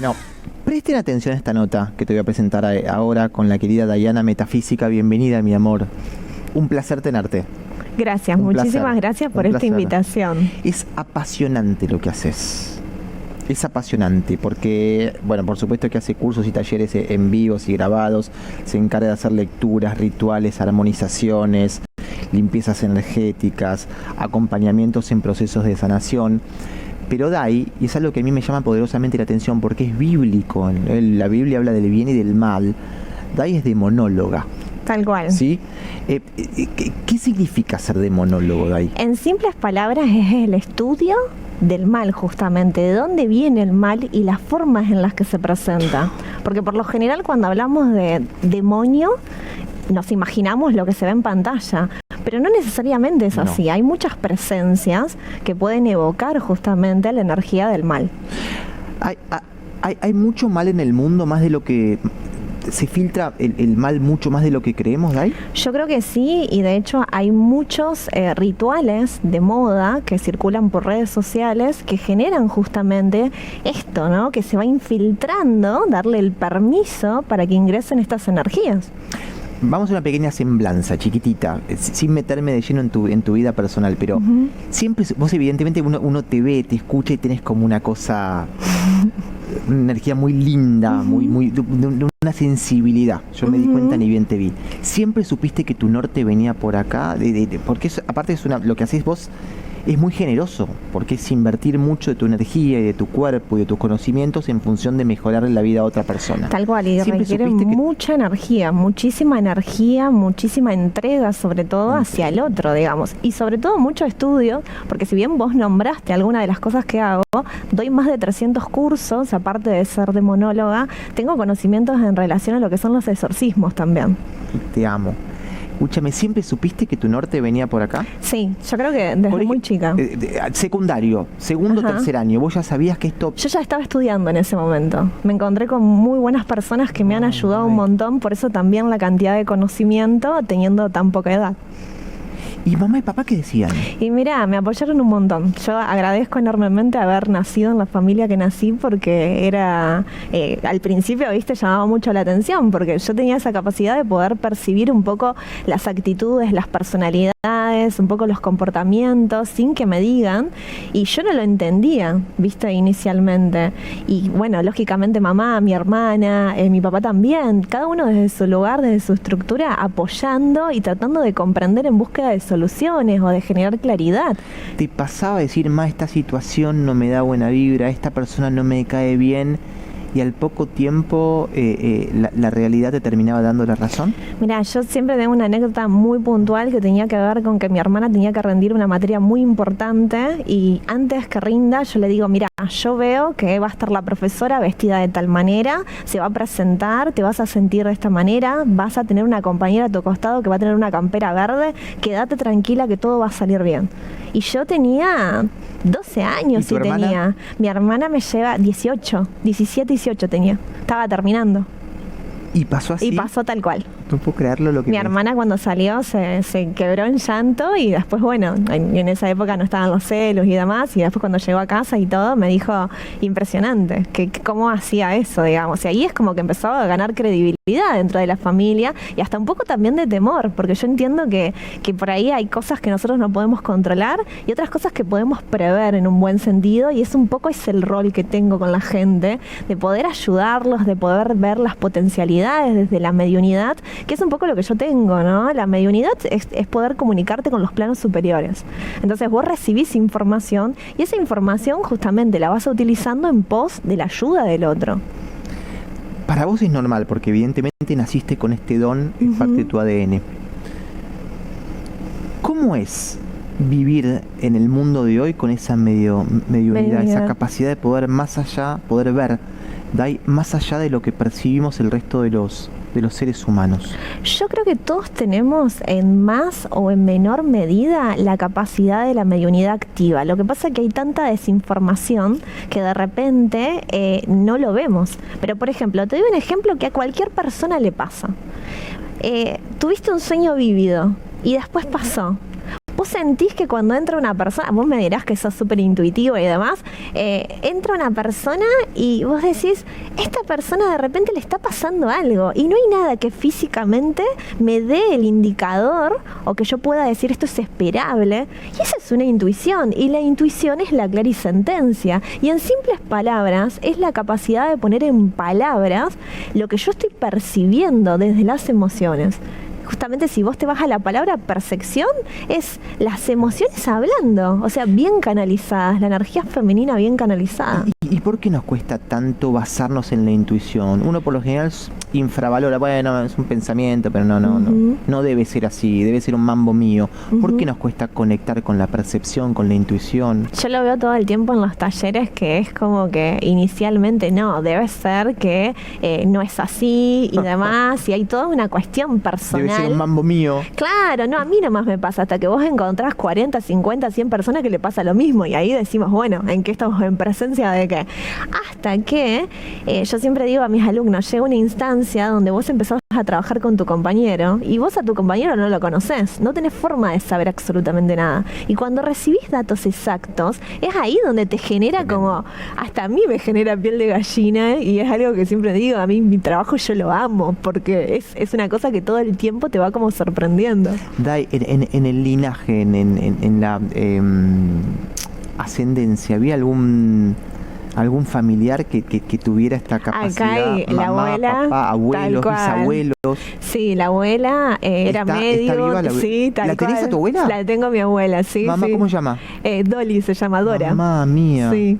Bueno, presten atención a esta nota que te voy a presentar ahora con la querida Dayana Metafísica. Bienvenida, mi amor. Un placer tenerte. Gracias, muchísimas gracias por esta invitación. Es apasionante lo que haces. Es apasionante porque, bueno, por supuesto que hace cursos y talleres en vivos y grabados, se encarga de hacer lecturas, rituales, armonizaciones, limpiezas energéticas, acompañamientos en procesos de sanación. Pero Day, y es algo que a mí me llama poderosamente la atención porque es bíblico, la Biblia habla del bien y del mal, Day es demonóloga. Tal cual. ¿Sí? ¿Qué significa ser demonólogo, Day? En simples palabras es el estudio del mal, justamente, de dónde viene el mal y las formas en las que se presenta. Porque por lo general cuando hablamos de demonio, nos imaginamos lo que se ve en pantalla, pero no necesariamente es así. Hay muchas presencias que pueden evocar justamente la energía del mal. Hay mucho mal en el mundo, más de lo que... ¿Se filtra el mal mucho más de lo que creemos, Day? Yo creo que sí, y de hecho hay muchos rituales de moda que circulan por redes sociales que generan justamente esto, ¿no? Que se va infiltrando, darle el permiso para que ingresen estas energías. Vamos a una pequeña semblanza, chiquitita, sin meterme de lleno en tu vida personal, pero siempre, vos evidentemente uno te ve, te escucha y tenés como una cosa, una energía muy linda, de una sensibilidad. Yo me di cuenta ni bien te vi. ¿Siempre supiste que tu norte venía por acá? Porque eso, aparte lo que hacés vos es muy generoso, porque es invertir mucho de tu energía y de tu cuerpo y de tus conocimientos en función de mejorar la vida a otra persona. Tal cual, y requiere mucha energía, muchísima entrega, sobre todo hacia el otro, digamos, y sobre todo mucho estudio, porque si bien vos nombraste alguna de las cosas que hago, doy más de 300 cursos, aparte de ser demonóloga, tengo conocimientos en relación a lo que son los exorcismos también. Te amo. Escúchame, ¿siempre supiste que tu norte venía por acá? Sí, yo creo que desde muy chica. Secundario, segundo, tercer año, ¿vos ya sabías que esto...? Yo ya estaba estudiando en ese momento. Me encontré con muy buenas personas que me han ayudado un montón, por eso también la cantidad de conocimiento teniendo tan poca edad. ¿Y mamá y papá qué decían? Y mira, me apoyaron un montón. Yo agradezco enormemente haber nacido en la familia que nací porque era, al principio, viste, llamaba mucho la atención porque yo tenía esa capacidad de poder percibir un poco las actitudes, las personalidades, un poco los comportamientos sin que me digan, y yo no lo entendía, viste, inicialmente. Y bueno, lógicamente mamá, mi hermana, mi papá también, cada uno desde su lugar, desde su estructura, apoyando y tratando de comprender en búsqueda de soluciones o de generar claridad. ¿Te pasaba a decir, esta situación no me da buena vibra, esta persona no me cae bien, y al poco tiempo la realidad te terminaba dando la razón? Mira, yo siempre tengo una anécdota muy puntual que tenía que ver con que mi hermana tenía que rendir una materia muy importante y antes que rinda yo le digo, mira, yo veo que va a estar la profesora vestida de tal manera, se va a presentar, te vas a sentir de esta manera, vas a tener una compañera a tu costado que va a tener una campera verde, quédate tranquila que todo va a salir bien. Y yo tenía 12 años. ¿Y tu hermana? Mi hermana me lleva 17, 18 tenía. Estaba terminando. ¿Y pasó así? Y pasó tal cual. No puedo creerlo lo que... Mi hermana cuando salió se quebró en llanto y después, bueno, en esa época no estaban los celos y demás, y después cuando llegó a casa y todo me dijo, impresionante, que cómo hacía eso, digamos. Y ahí es como que empezó a ganar credibilidad dentro de la familia y hasta un poco también de temor, porque yo entiendo que por ahí hay cosas que nosotros no podemos controlar y otras cosas que podemos prever en un buen sentido, y es un poco el rol que tengo con la gente, de poder ayudarlos, de poder ver las potencialidades desde la mediunidad, que es un poco lo que yo tengo, ¿no? La mediunidad es poder comunicarte con los planos superiores. Entonces vos recibís información y esa información justamente la vas utilizando en pos de la ayuda del otro. Para vos es normal, porque evidentemente naciste con este don, es parte de tu ADN. ¿Cómo es vivir en el mundo de hoy con esa mediunidad, esa capacidad de poder más allá, poder ver, más allá de lo que percibimos el resto de los seres humanos? Yo creo que todos tenemos en más o en menor medida la capacidad de la mediunidad activa. Lo que pasa es que hay tanta desinformación que de repente no lo vemos. Pero por ejemplo, te doy un ejemplo que a cualquier persona le pasa. Tuviste un sueño vívido y después pasó. vos sentís que cuando entra una persona, vos me dirás que sos súper intuitivo y demás, entra una persona y vos decís, esta persona de repente le está pasando algo y no hay nada que físicamente me dé el indicador o que yo pueda decir esto es esperable, y esa es una intuición, y la intuición es la clarisentencia, y en simples palabras es la capacidad de poner en palabras lo que yo estoy percibiendo desde las emociones. Justamente si vos te vas a la palabra percepción, es las emociones hablando, o sea, bien canalizadas, la energía femenina bien canalizada. ¿Y por qué nos cuesta tanto basarnos en la intuición? Uno por lo general infravalora, bueno, es un pensamiento, pero no debe ser así, debe ser un mambo mío. ¿Por qué nos cuesta conectar con la percepción, con la intuición? Yo lo veo todo el tiempo en los talleres, que es como que inicialmente no, debe ser que no es así y demás, y hay toda una cuestión personal. Debe ser un mambo mío. Claro, no, a mí nomás me pasa, hasta que vos encontrás 40, 50, 100 personas que le pasa lo mismo, y ahí decimos, bueno, ¿en qué estamos en presencia de qué? Hasta que, yo siempre digo a mis alumnos, llega una instancia donde vos empezás a trabajar con tu compañero y vos a tu compañero no lo conocés, no tenés forma de saber absolutamente nada. Y cuando recibís datos exactos, es ahí donde te genera como, hasta a mí me genera piel de gallina, y es algo que siempre digo, a mí mi trabajo yo lo amo, porque es una cosa que todo el tiempo te va como sorprendiendo. Dai, en el linaje, en la ascendencia, ¿había algún familiar que tuviera esta capacidad? Acá hay la abuela, papá, abuelos, bisabuelos. Sí, la abuela era médico. ¿Está viva sí, tal ¿La tenés cual. a tu abuela? La tengo a mi abuela, sí. Mamá, sí. ¿cómo se llama? Dolly se llama, Dora. Mamá mía. Sí.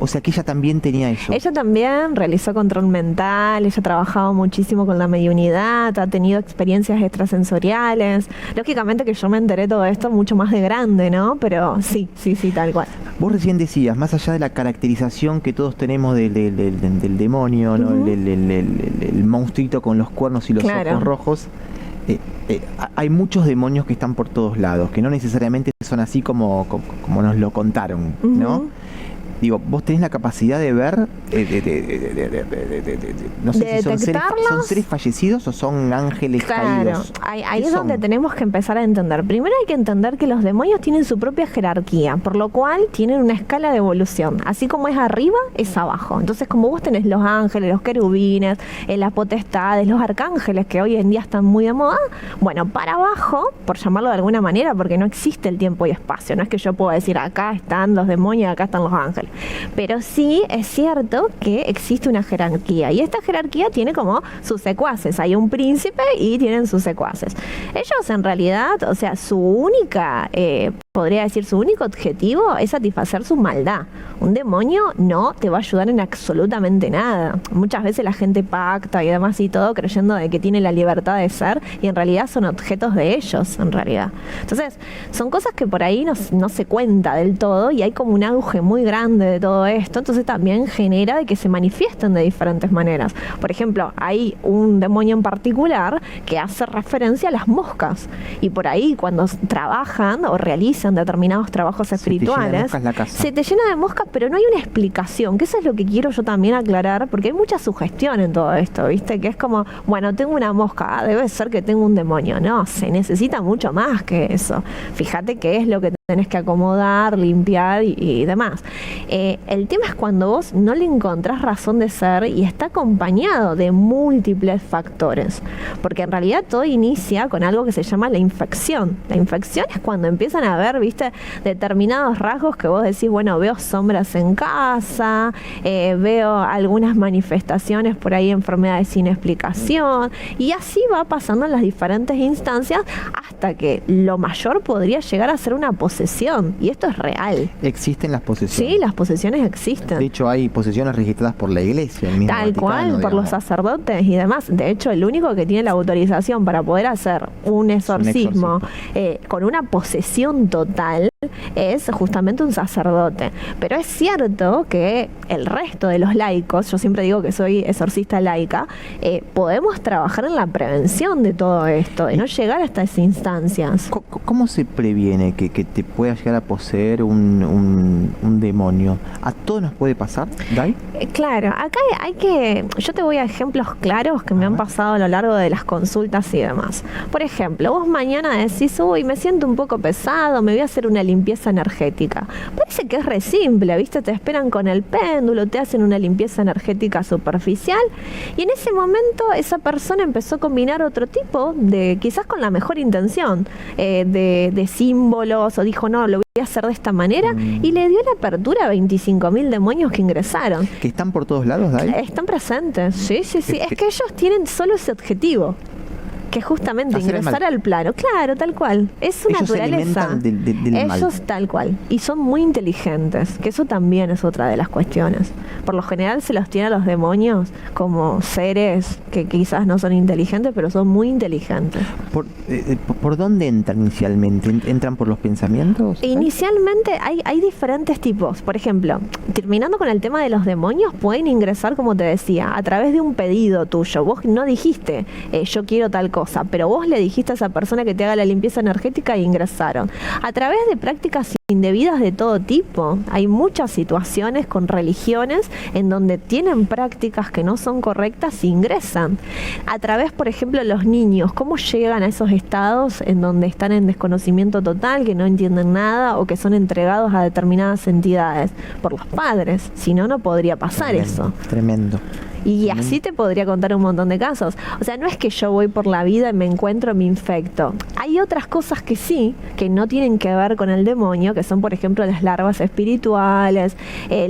O sea que ella también tenía eso. Ella también realizó control mental, ella ha trabajado muchísimo con la mediunidad, ha tenido experiencias extrasensoriales. Lógicamente que yo me enteré todo esto mucho más de grande, ¿no? Pero sí, tal cual. Vos recién decías, más allá de la caracterización que todos tenemos del demonio, ¿no? El monstruito con los cuernos y los ojos rojos, hay muchos demonios que están por todos lados, que no necesariamente son así como nos lo contaron, ¿no? Digo, vos tenés la capacidad de ver, no sé si son seres fallecidos o son ángeles caídos. Ahí es donde tenemos que empezar a entender. Primero hay que entender que los demonios tienen su propia jerarquía, por lo cual tienen una escala de evolución. Así como es arriba, es abajo. Entonces, como vos tenés los ángeles, los querubines, las potestades, los arcángeles, que hoy en día están muy de moda, bueno, para abajo, por llamarlo de alguna manera, porque no existe el tiempo y espacio. No es que yo pueda decir, acá están los demonios, acá están los ángeles. Pero sí es cierto que existe una jerarquía, y esta jerarquía tiene como sus secuaces. Hay un príncipe y tienen sus secuaces. Ellos en realidad, o sea, su única, podría decir, su único objetivo es satisfacer su maldad. Un demonio no te va a ayudar en absolutamente nada. Muchas veces la gente pacta y demás y todo creyendo de que tiene la libertad de ser, y en realidad son objetos de ellos, en realidad. Entonces, son cosas que por ahí no se cuenta del todo, y hay como un auge muy grande de todo esto, entonces también genera de que se manifiesten de diferentes maneras. Por ejemplo, hay un demonio en particular que hace referencia a las moscas, y por ahí cuando trabajan o realizan determinados trabajos espirituales, se te llena de moscas, pero no hay una explicación, que eso es lo que quiero yo también aclarar, porque hay mucha sugestión en todo esto, ¿viste? Que es como, bueno, tengo una mosca, debe ser que tengo un demonio. No, se necesita mucho más que eso. Fíjate qué es lo que tenés que acomodar, limpiar y demás. El tema es cuando vos no le encontrás razón de ser y está acompañado de múltiples factores, porque en realidad todo inicia con algo que se llama la infección. La infección es cuando empiezan a ver, viste, determinados rasgos que vos decís, bueno, veo sombras en casa, veo algunas manifestaciones por ahí, enfermedades sin explicación, y así va pasando en las diferentes instancias hasta que lo mayor podría llegar a ser una posesión, y esto es real. ¿Existen las posesiones? Sí, las posesiones existen. De hecho, hay posesiones registradas por la Iglesia, el mismo Tal Vaticano, cual, por digamos, los sacerdotes y demás. De hecho, el único que tiene la autorización para poder hacer un exorcismo con una posesión total es justamente un sacerdote. Pero es cierto que el resto de los laicos, yo siempre digo que soy exorcista laica, podemos trabajar en la prevención de todo esto, de no llegar hasta esas instancias. ¿Cómo se previene que te pueda llegar a poseer un demonio? ¿A todos nos puede pasar, Dai? Claro, acá hay que... Yo te voy a ejemplos claros que me han pasado a lo largo de las consultas y demás. Por ejemplo, vos mañana decís, uy, me siento un poco pesado, me voy a hacer una limpieza energética. Parece que es re simple, ¿viste? Te esperan con el péndulo, te hacen una limpieza energética superficial y en ese momento esa persona empezó a combinar otro tipo de, quizás con la mejor intención, de símbolos, o dijo, no, lo voy a hacer de esta manera, y le dio la apertura a 25.000 demonios que ingresaron. ¿Que están por todos lados, Dai? Están presentes, sí. Es que ellos tienen solo ese objetivo, que justamente ingresar al plano. Claro, tal cual. Es su ellos naturaleza. Se alimentan del mal. Ellos tal cual. Y son muy inteligentes, que eso también es otra de las cuestiones. Por lo general se los tiene a los demonios como seres que quizás no son inteligentes, pero son muy inteligentes. ¿Por dónde entran inicialmente? ¿Entran por los pensamientos? Inicialmente hay diferentes tipos. Por ejemplo, terminando con el tema de los demonios, pueden ingresar, como te decía, a través de un pedido tuyo. Vos no dijiste, yo quiero tal cosa, pero vos le dijiste a esa persona que te haga la limpieza energética e ingresaron. A través de prácticas indebidas de todo tipo. Hay muchas situaciones con religiones en donde tienen prácticas que no son correctas e ingresan. A través, por ejemplo, los niños, ¿cómo llegan a esos estados en donde están en desconocimiento total, que no entienden nada o que son entregados a determinadas entidades? Por los padres, si no, no podría pasar eso. Tremendo. Y así te podría contar un montón de casos. O sea, no es que yo voy por la vida y me encuentro, me infecto. Hay otras cosas que sí, que no tienen que ver con el demonio, que son, por ejemplo, las larvas espirituales,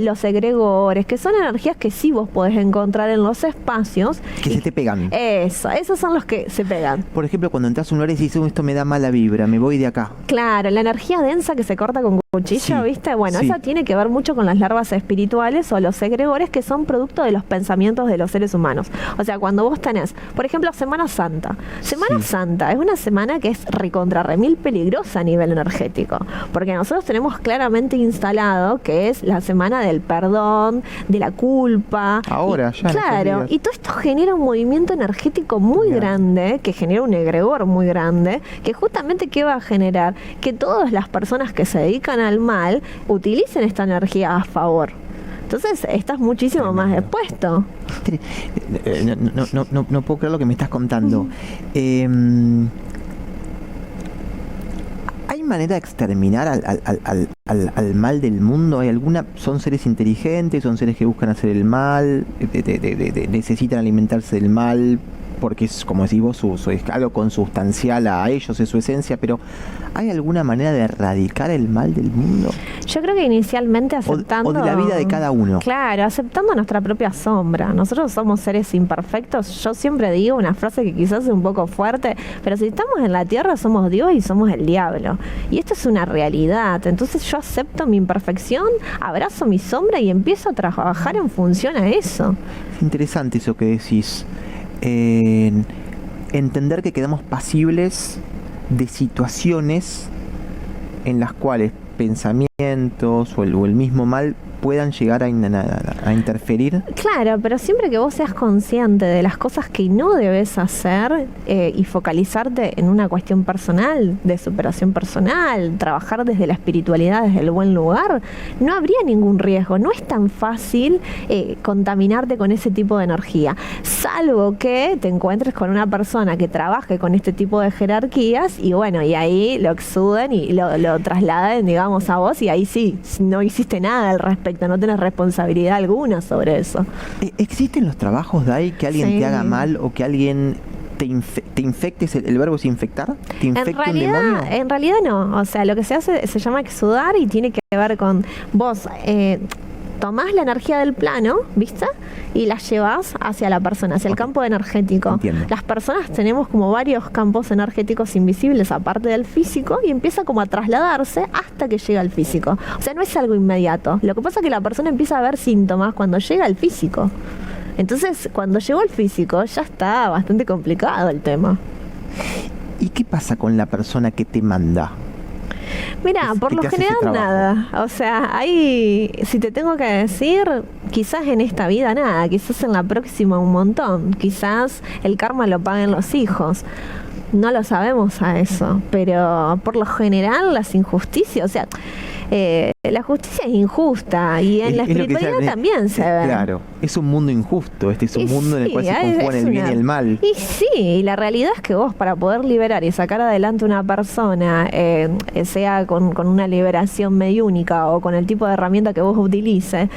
los egregores, que son energías que sí vos podés encontrar en los espacios. Que se te pegan. Esos son los que se pegan. Por ejemplo, cuando entras a un lugar y dices, esto me da mala vibra, me voy de acá. Claro, la energía densa que se corta con cuchillo, Sí, ¿viste? Bueno, sí. esa tiene que ver mucho con las larvas espirituales o los egregores, que son producto de los pensamientos de los seres humanos. O sea, cuando vos tenés, por ejemplo, Semana Santa. Semana Santa es una semana que es recontra remil peligrosa a nivel energético, porque nosotros tenemos claramente instalado que es la semana del perdón, de la culpa. Ahora, ya. Claro, y todo esto genera un movimiento energético muy grande, que genera un egregor muy grande, que justamente ¿qué va a generar? Que todas las personas que se dedican al mal utilicen esta energía a favor. Entonces estás muchísimo más expuesto. No puedo creer lo que me estás contando. ¿Hay manera de exterminar al mal del mundo? ¿Hay alguna? ¿Son seres inteligentes? ¿Son seres que buscan hacer el mal? ¿Necesitan alimentarse del mal? Porque es, como decís vos, es algo consustancial a ellos, es su esencia, pero ¿hay alguna manera de erradicar el mal del mundo? Yo creo que inicialmente aceptando... O de la vida de cada uno. Claro, aceptando nuestra propia sombra. Nosotros somos seres imperfectos. Yo siempre digo una frase que quizás es un poco fuerte, pero si estamos en la tierra somos Dios y somos el diablo. Y esto es una realidad. Entonces yo acepto mi imperfección, abrazo mi sombra y empiezo a trabajar en función a eso. Es interesante eso que decís. Entender que quedamos pasibles de situaciones en las cuales pensamientos o el mismo mal puedan llegar a interferir. Claro, pero siempre que vos seas consciente de las cosas que no debes hacer y focalizarte en una cuestión personal, de superación personal, trabajar desde la espiritualidad, desde el buen lugar, no habría ningún riesgo. No es tan fácil contaminarte con ese tipo de energía, salvo que te encuentres con una persona que trabaje con este tipo de jerarquías y bueno, y ahí lo exuden y lo trasladen, digamos, a vos y ahí sí, no hiciste nada al respecto. No tenés responsabilidad alguna sobre eso. ¿Existen los trabajos, Dai, que alguien te haga mal o que alguien te infecte? ¿El verbo es infectar? ¿Te infecta un demonio? En realidad no. O sea, lo que se hace se llama exudar y tiene que ver con vos tomás la energía del plano, ¿viste? Y la llevas hacia la persona, hacia el campo energético. Entiendo. Las personas tenemos como varios campos energéticos invisibles aparte del físico y empieza como a trasladarse hasta que llega al físico. O sea, no es algo inmediato. Lo que pasa es que la persona empieza a ver síntomas cuando llega al físico. Entonces, cuando llegó al físico, ya está bastante complicado el tema. ¿Y qué pasa con la persona que te manda? Mira, por ¿Qué lo te hace ese general trabajo? nada. O sea, ahí, si te tengo que decir, quizás en esta vida nada, quizás en la próxima un montón, quizás el karma lo paguen los hijos. No lo sabemos a eso, pero por lo general las injusticias, o sea, la justicia es injusta y en la Es lo que espiritualidad decía, también se ve. Claro, es un mundo injusto, es un mundo en el cual se conjugan el bien y el mal. Y sí, y la realidad es que vos para poder liberar y sacar adelante una persona, sea con una liberación mediúnica o con el tipo de herramienta que vos utilices,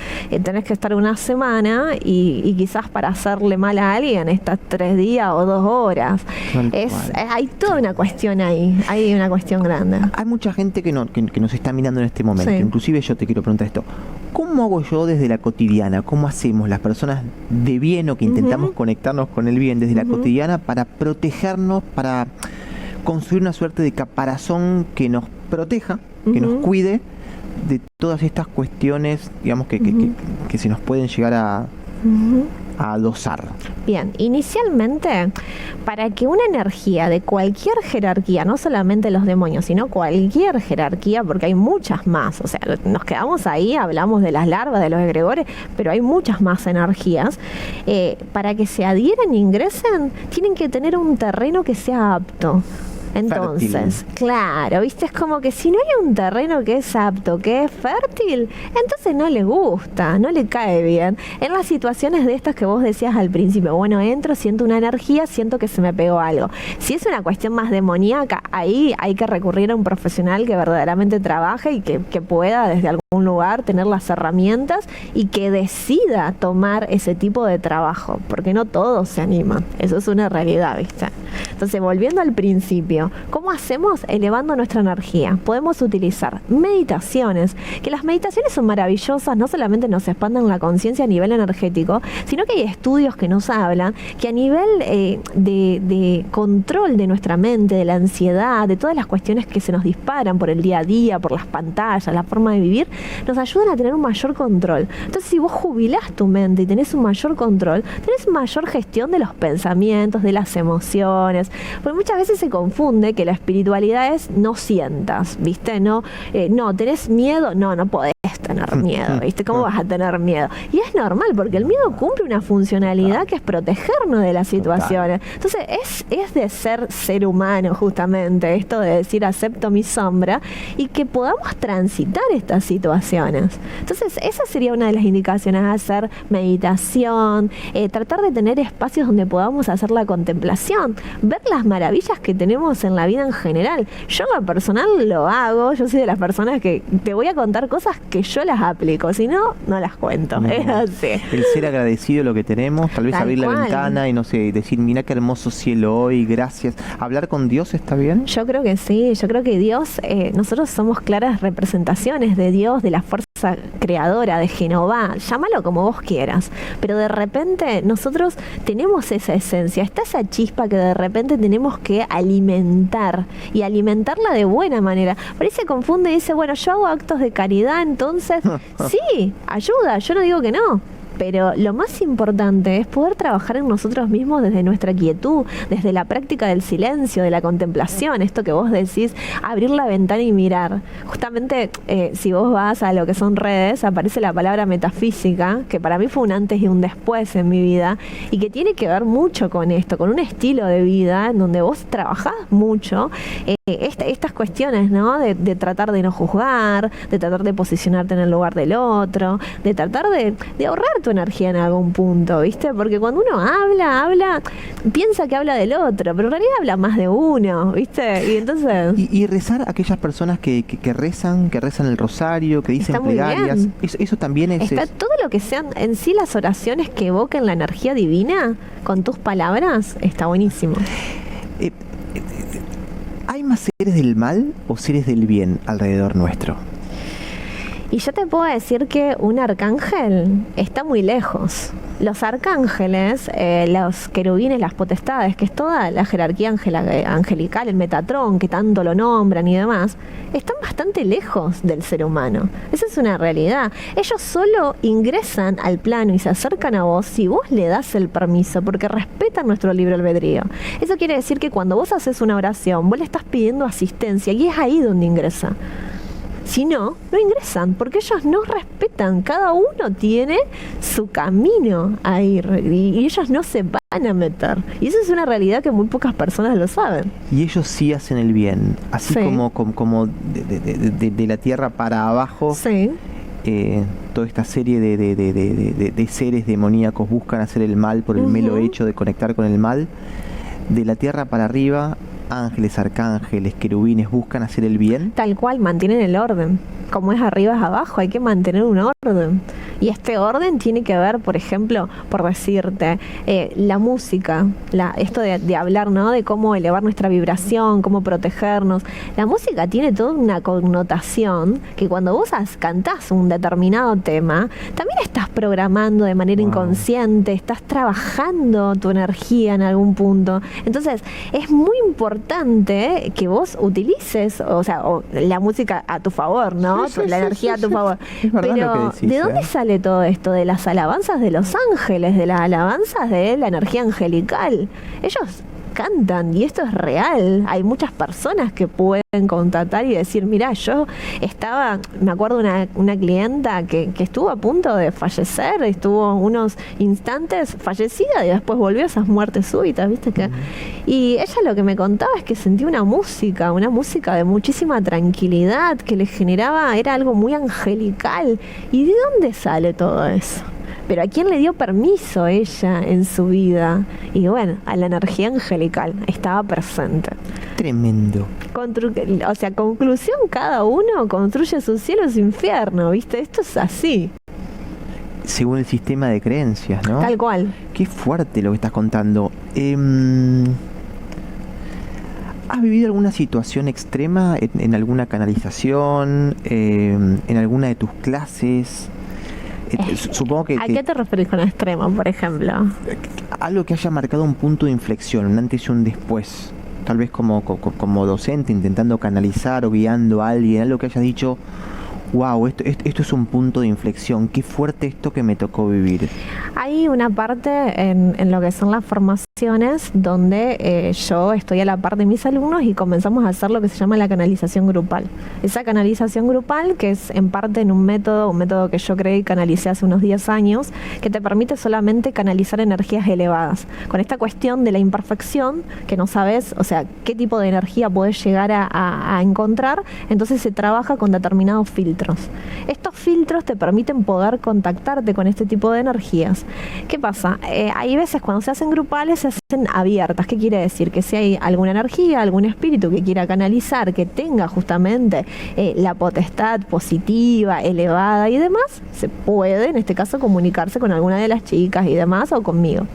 tenés que estar una semana y quizás para hacerle mal a alguien estás 3 días o 2 horas. Tal cual. Hay toda una cuestión ahí, hay una cuestión grande. Hay mucha gente que nos está mirando en este momento. Sí. Inclusive yo te quiero preguntar esto. ¿Cómo hago yo desde la cotidiana? ¿Cómo hacemos las personas de bien o que intentamos conectarnos con el bien desde la cotidiana para protegernos, para construir una suerte de caparazón que nos proteja, que nos cuide de todas estas cuestiones, digamos, que se nos pueden llegar a dosar? Bien, inicialmente, para que una energía de cualquier jerarquía, no solamente los demonios, sino cualquier jerarquía, porque hay muchas más, o sea, nos quedamos ahí, hablamos de las larvas, de los egregores, pero hay muchas más energías, para que se adhieran e ingresen, tienen que tener un terreno que sea apto. Entonces, Fértil. claro, viste, es como que si no hay un terreno que es apto, que es fértil, entonces no le gusta, no le cae bien. En las situaciones de estas que vos decías al principio, bueno, entro, siento una energía, siento que se me pegó algo. Si es una cuestión más demoníaca, ahí hay que recurrir a un profesional que verdaderamente trabaje y que pueda desde algún lugar tener las herramientas y que decida tomar ese tipo de trabajo, porque no todos se animan, eso es una realidad, ¿viste? Entonces, volviendo al principio, ¿cómo hacemos? Elevando nuestra energía. Podemos utilizar meditaciones, que las meditaciones son maravillosas, no solamente nos expanden la conciencia a nivel energético, sino que hay estudios que nos hablan que a nivel de control de nuestra mente, de la ansiedad, de todas las cuestiones que se nos disparan por el día a día, por las pantallas, la forma de vivir, nos ayudan a tener un mayor control. Entonces, si vos jubilás tu mente y tenés un mayor control, tenés mayor gestión de los pensamientos, de las emociones, porque muchas veces se confunde que la espiritualidad es no sientas, ¿viste? No, ¿tenés miedo? No podés tener miedo, ¿viste? ¿Cómo vas a tener miedo? Y es normal, porque el miedo cumple una funcionalidad que es protegernos de las situaciones. Entonces, es de ser humano, justamente, esto de decir acepto mi sombra y que podamos transitar estas situaciones. Entonces, esa sería una de las indicaciones, hacer meditación, tratar de tener espacios donde podamos hacer la contemplación, ver las maravillas que tenemos en la vida en general. Yo en lo personal lo hago, yo soy de las personas que te voy a contar cosas que yo las aplico, si no, no las cuento. No. Es así. El ser agradecido de lo que tenemos, tal vez Tal abrir cual. la ventana y no sé, decir, mira qué hermoso cielo hoy, gracias. ¿Hablar con Dios está bien? Yo creo que sí, yo creo que Dios, nosotros somos claras representaciones de Dios, de la fuerza creadora, de Jehová, llámalo como vos quieras, pero de repente nosotros tenemos esa esencia, está esa chispa que de repente tenemos que alimentar y alimentarla de buena manera. Por ahí se confunde y dice, bueno, yo hago actos de caridad, entonces sí, ayuda, yo no digo que no. Pero lo más importante es poder trabajar en nosotros mismos desde nuestra quietud, desde la práctica del silencio, de la contemplación, esto que vos decís, abrir la ventana y mirar. Justamente, si vos vas a lo que son redes, aparece la palabra metafísica, que para mí fue un antes y un después en mi vida, y que tiene que ver mucho con esto, con un estilo de vida en donde vos trabajás mucho estas cuestiones, ¿no? De tratar de no juzgar, de tratar de posicionarte en el lugar del otro, de tratar de ahorrar tu energía en algún punto, ¿viste? Porque cuando uno habla, piensa que habla del otro, pero en realidad habla más de uno, ¿viste? Y entonces... Y rezar a aquellas personas que rezan el rosario, que dicen Está muy plegarias, bien. eso también es... Está todo lo que sean en sí las oraciones que evoquen la energía divina con tus palabras, está buenísimo. ¿Hay más seres del mal o seres del bien alrededor nuestro? Y yo te puedo decir que un arcángel está muy lejos. Los arcángeles, los querubines, las potestades, que es toda la jerarquía angelical, el Metatrón, que tanto lo nombran y demás, están bastante lejos del ser humano. Esa es una realidad. Ellos solo ingresan al plano y se acercan a vos si vos le das el permiso, porque respetan nuestro libre albedrío. Eso quiere decir que cuando vos haces una oración, vos le estás pidiendo asistencia y es ahí donde ingresa. Si no, no ingresan, porque ellos no respetan. Cada uno tiene su camino a ir y ellos no se van a meter. Y eso es una realidad que muy pocas personas lo saben. Y ellos sí hacen el bien, así Sí. como de la tierra para abajo. Sí. Toda esta serie de seres demoníacos buscan hacer el mal por el mero hecho de conectar con el mal. De la tierra para arriba, ángeles, arcángeles, querubines buscan hacer el bien. Tal cual, mantienen el orden. Como es arriba es abajo, hay que mantener un orden. Y este orden tiene que ver, por ejemplo, por decirte, la música, esto de hablar, ¿no? De cómo elevar nuestra vibración, cómo protegernos. La música tiene toda una connotación que cuando vos cantás un determinado tema, también estás programando de manera inconsciente, estás trabajando tu energía en algún punto. Entonces, es muy importante que vos utilices, o sea, la música a tu favor, ¿no? La energía a tu favor. Es verdad lo que Pero, decís, ¿de dónde sale todo esto? De las alabanzas de los ángeles, de las alabanzas de la energía angelical. Ellos cantan y esto es real. Hay muchas personas que pueden contactar y decir, mira, yo me acuerdo una clienta que estuvo a punto de fallecer, estuvo unos instantes fallecida y después volvió a esas muertes súbitas, ¿viste? Y ella lo que me contaba es que sentía una música de muchísima tranquilidad, que le generaba, era algo muy angelical. ¿Y de dónde sale todo eso? Pero ¿a quién le dio permiso ella en su vida? Y bueno, a la energía angelical, estaba presente. Tremendo. O sea, conclusión, cada uno construye su cielo y su infierno, ¿viste? Esto es así. Según el sistema de creencias, ¿no? Tal cual. Qué fuerte lo que estás contando. ¿Has vivido alguna situación extrema en alguna canalización, en alguna de tus clases? Supongo que ¿A qué te referís con extremo, por ejemplo? algo que haya marcado un punto de inflexión, un antes y un después. Tal vez como docente, intentando canalizar o guiando a alguien, algo que haya dicho, wow, esto es un punto de inflexión, qué fuerte esto que me tocó vivir. Hay una parte en lo que son las formaciones donde yo estoy a la par de mis alumnos y comenzamos a hacer lo que se llama la canalización grupal. Esa canalización grupal, que es en parte en un método que yo creé y canalicé hace unos 10 años, que te permite solamente canalizar energías elevadas. Con esta cuestión de la imperfección, que no sabes, o sea, qué tipo de energía podés llegar a encontrar, entonces se trabaja con determinados filtros. Estos filtros te permiten poder contactarte con este tipo de energías. ¿Qué pasa? Hay veces cuando se hacen grupales se hacen abiertas. ¿Qué quiere decir? Que si hay alguna energía, algún espíritu que quiera canalizar, que tenga justamente la potestad positiva, elevada y demás, se puede en este caso comunicarse con alguna de las chicas y demás o conmigo.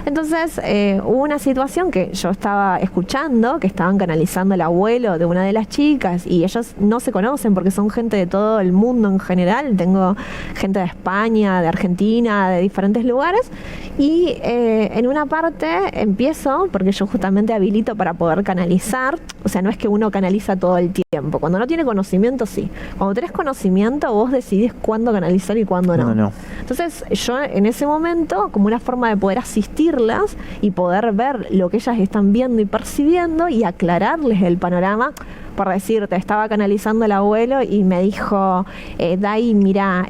Entonces hubo una situación que yo estaba escuchando, que estaban canalizando el abuelo de una de las chicas y ellos no se conocen porque son gente de todo el mundo en general. Tengo gente de España, de Argentina, de diferentes lugares y en una parte empiezo, porque yo justamente habilito para poder canalizar, o sea, no es que uno canaliza todo el tiempo. Cuando no tiene conocimiento, sí. Cuando tenés conocimiento, vos decidís cuándo canalizar y cuándo no. No. Entonces, yo en ese momento, como una forma de poder asistirlas y poder ver lo que ellas están viendo y percibiendo y aclararles el panorama, por decirte, estaba canalizando el abuelo y me dijo, Dai, mira,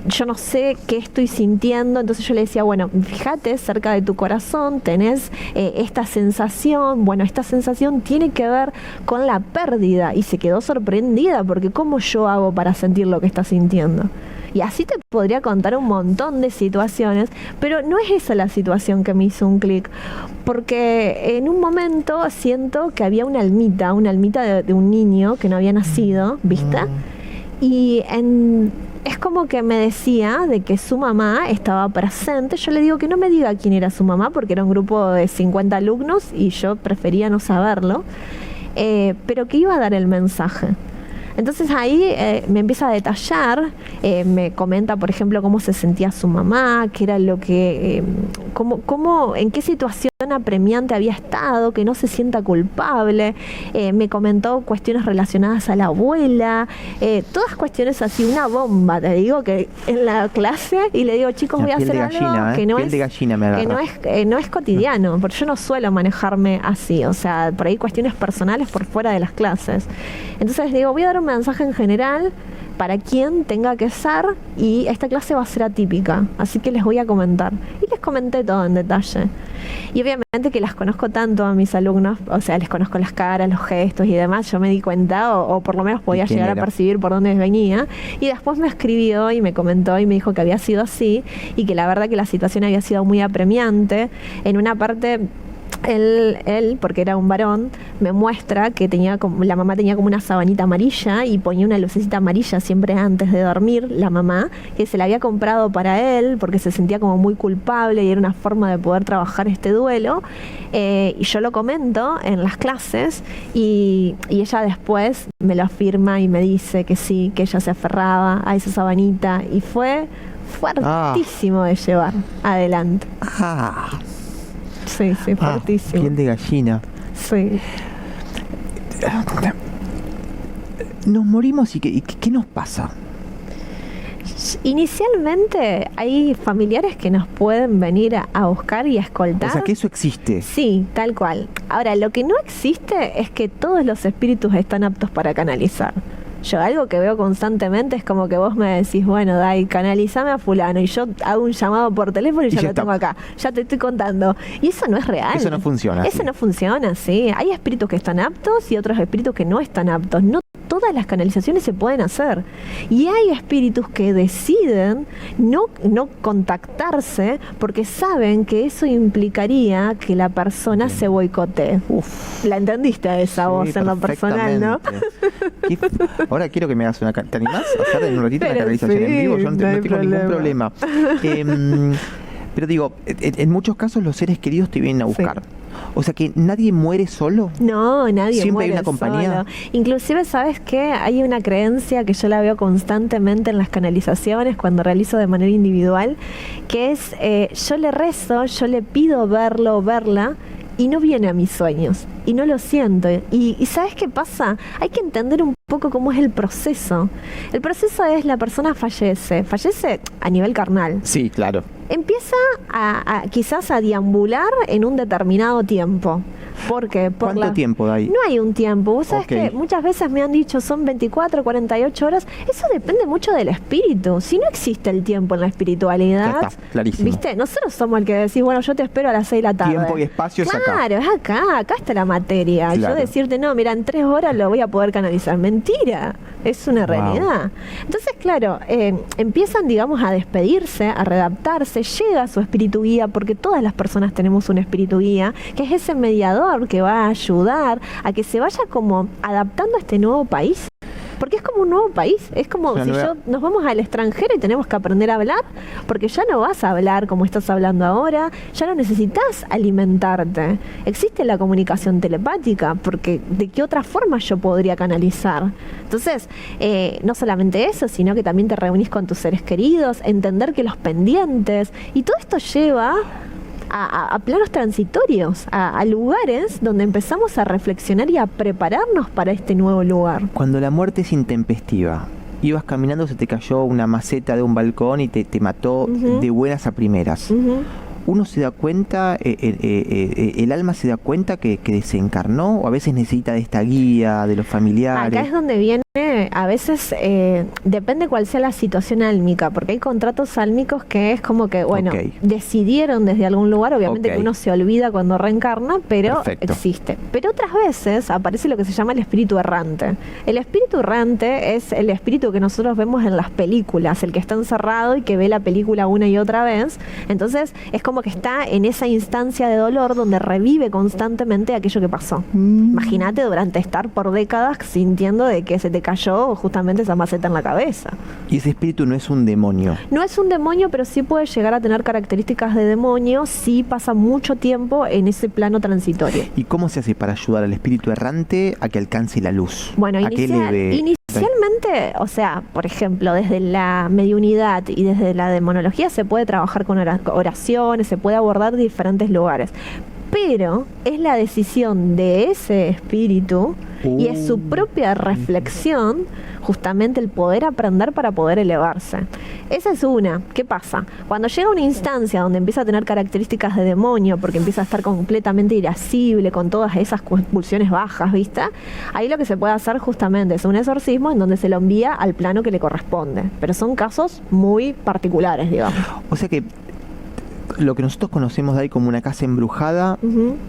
yo no sé qué estoy sintiendo. Entonces yo le decía, bueno, fíjate, cerca de tu corazón tenés esta sensación. Bueno, esta sensación tiene que ver con la pérdida. Y se quedó sorprendida porque ¿cómo yo hago para sentir lo que está sintiendo? Y así te podría contar un montón de situaciones, pero no es esa la situación que me hizo un clic, porque en un momento siento que había una almita de un niño que no había nacido, ¿viste? Y es como que me decía de que su mamá estaba presente. Yo le digo que no me diga quién era su mamá, porque era un grupo de 50 alumnos y yo prefería no saberlo, pero que iba a dar el mensaje. Entonces ahí me empieza a detallar, me comenta, por ejemplo, cómo se sentía su mamá, qué era lo que, en qué situación apremiante había estado, que no se sienta culpable. Me comentó cuestiones relacionadas a la abuela, todas cuestiones así, una bomba, te digo, que en la clase, y le digo, chicos, voy a hacer algo que no es cotidiano, porque yo no suelo manejarme así, o sea, por ahí cuestiones personales por fuera de las clases. Entonces digo, voy a dar un mensaje en general para quien tenga que ser, y esta clase va a ser atípica, así que les voy a comentar. Y les comenté todo en detalle. Y obviamente que las conozco tanto a mis alumnos, o sea, les conozco las caras, los gestos y demás, yo me di cuenta, o por lo menos podía llegar a percibir por dónde venía. Y después me escribió y me comentó y me dijo que había sido así, y que la verdad que la situación había sido muy apremiante. En una parte, él, porque era un varón, me muestra que la mamá tenía como una sabanita amarilla y ponía una lucecita amarilla siempre antes de dormir, la mamá, que se la había comprado para él porque se sentía como muy culpable y era una forma de poder trabajar este duelo. Y yo lo comento en las clases y ella después me lo afirma y me dice que sí, que ella se aferraba a esa sabanita, y fue fuertísimo de llevar adelante. Sí, fuertísimo. Piel de gallina. Sí. Nos morimos y ¿qué nos pasa? Inicialmente hay familiares que nos pueden venir a buscar y a escoltar. O sea, que eso existe. Sí, tal cual. Ahora, lo que no existe es que todos los espíritus están aptos para canalizar. Yo algo que veo constantemente es como que vos me decís, bueno, Dai, canalizame a fulano, y yo hago un llamado por teléfono y ya lo tengo acá, ya te estoy contando. Y eso no es real. Eso no funciona. Eso no funciona, sí. Hay espíritus que están aptos y otros espíritus que no están aptos. No todas las canalizaciones se pueden hacer. Y hay espíritus que deciden no contactarse porque saben que eso implicaría que la persona se boicotee. La entendiste a esa voz en lo personal, ¿no? Ahora quiero que me hagas ¿te animás a hacer en un ratito una canalización en vivo? Yo no tengo ningún problema. Pero digo, en muchos casos los seres queridos te vienen a buscar. Sí. O sea que nadie muere solo. No, nadie siempre muere hay una compañía. Solo. Inclusive, ¿sabes qué? Hay una creencia que yo la veo constantemente en las canalizaciones cuando realizo de manera individual, que es, yo le rezo, yo le pido verlo o verla, y no viene a mis sueños, y no lo siento. Y ¿sabes qué pasa? Hay que entender un poco cómo es el proceso. El proceso es, la persona fallece a nivel carnal. Sí, claro. Empieza quizás a deambular en un determinado tiempo. ¿Por qué? ¿Cuánto tiempo hay? No hay un tiempo. Vos sabés que muchas veces me han dicho son 24, 48 horas. Eso depende mucho del espíritu. Si no existe el tiempo en la espiritualidad, ya está, clarísimo. ¿Viste? Nosotros somos el que decís, bueno, yo te espero a las 6 de la tarde. Tiempo y espacio es acá. Claro, es acá está la materia. Claro. Yo decirte, no, mira, en 3 horas lo voy a poder canalizar. Mentira, es una realidad. Entonces, claro, empiezan, digamos, a despedirse, a readaptarse, llega su espíritu guía, porque todas las personas tenemos un espíritu guía, que es ese mediador que va a ayudar a que se vaya como adaptando a este nuevo país. Porque es como un nuevo país, es como si nos vamos al extranjero y tenemos que aprender a hablar, porque ya no vas a hablar como estás hablando ahora, ya no necesitas alimentarte. Existe la comunicación telepática, porque ¿de qué otra forma yo podría canalizar? Entonces, no solamente eso, sino que también te reunís con tus seres queridos, entender que los pendientes, y todo esto lleva a planos transitorios, a lugares donde empezamos a reflexionar y a prepararnos para este nuevo lugar. Cuando la muerte es intempestiva, ibas caminando, se te cayó una maceta de un balcón y te mató de buenas a primeras. Uno se da cuenta, el alma se da cuenta que desencarnó, o a veces necesita de esta guía, de los familiares. Acá es donde viene, a veces depende cuál sea la situación álmica, porque hay contratos álmicos que es como que, bueno, decidieron desde algún lugar, obviamente que uno se olvida cuando reencarna, pero existe. Pero otras veces aparece lo que se llama el espíritu errante. El espíritu errante es el espíritu que nosotros vemos en las películas, el que está encerrado y que ve la película una y otra vez. Entonces es como que está en esa instancia de dolor donde revive constantemente aquello que pasó. Imagínate durante estar por décadas sintiendo de que se te cayó justamente esa maceta en la cabeza. Y ese espíritu no es un demonio. No es un demonio, pero sí puede llegar a tener características de demonio si pasa mucho tiempo en ese plano transitorio. ¿Y cómo se hace para ayudar al espíritu errante a que alcance la luz? Bueno, Esencialmente, o sea, por ejemplo, desde la mediunidad y desde la demonología se puede trabajar con oraciones, se puede abordar diferentes lugares. Pero es la decisión de ese espíritu y es su propia reflexión justamente el poder aprender para poder elevarse. Esa es una. ¿Qué pasa? Cuando llega una instancia donde empieza a tener características de demonio, porque empieza a estar completamente irascible con todas esas pulsiones bajas, ¿viste? Ahí lo que se puede hacer justamente es un exorcismo en donde se lo envía al plano que le corresponde. Pero son casos muy particulares, digamos. O sea que lo que nosotros conocemos de ahí como una casa embrujada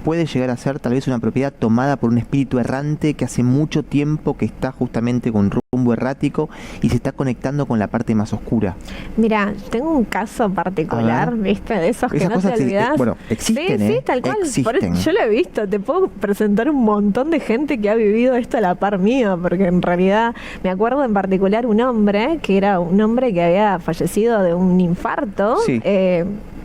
puede llegar a ser tal vez una propiedad tomada por un espíritu errante que hace mucho tiempo que está justamente con rumbo errático y se está conectando con la parte más oscura. Mira, tengo un caso particular, ¿viste? De esos que no te olvidás. Bueno, existen, sí, tal cual. Existen. Yo lo he visto, te puedo presentar un montón de gente que ha vivido esto a la par mía, porque en realidad me acuerdo en particular un hombre que era un hombre que había fallecido de un infarto. Sí.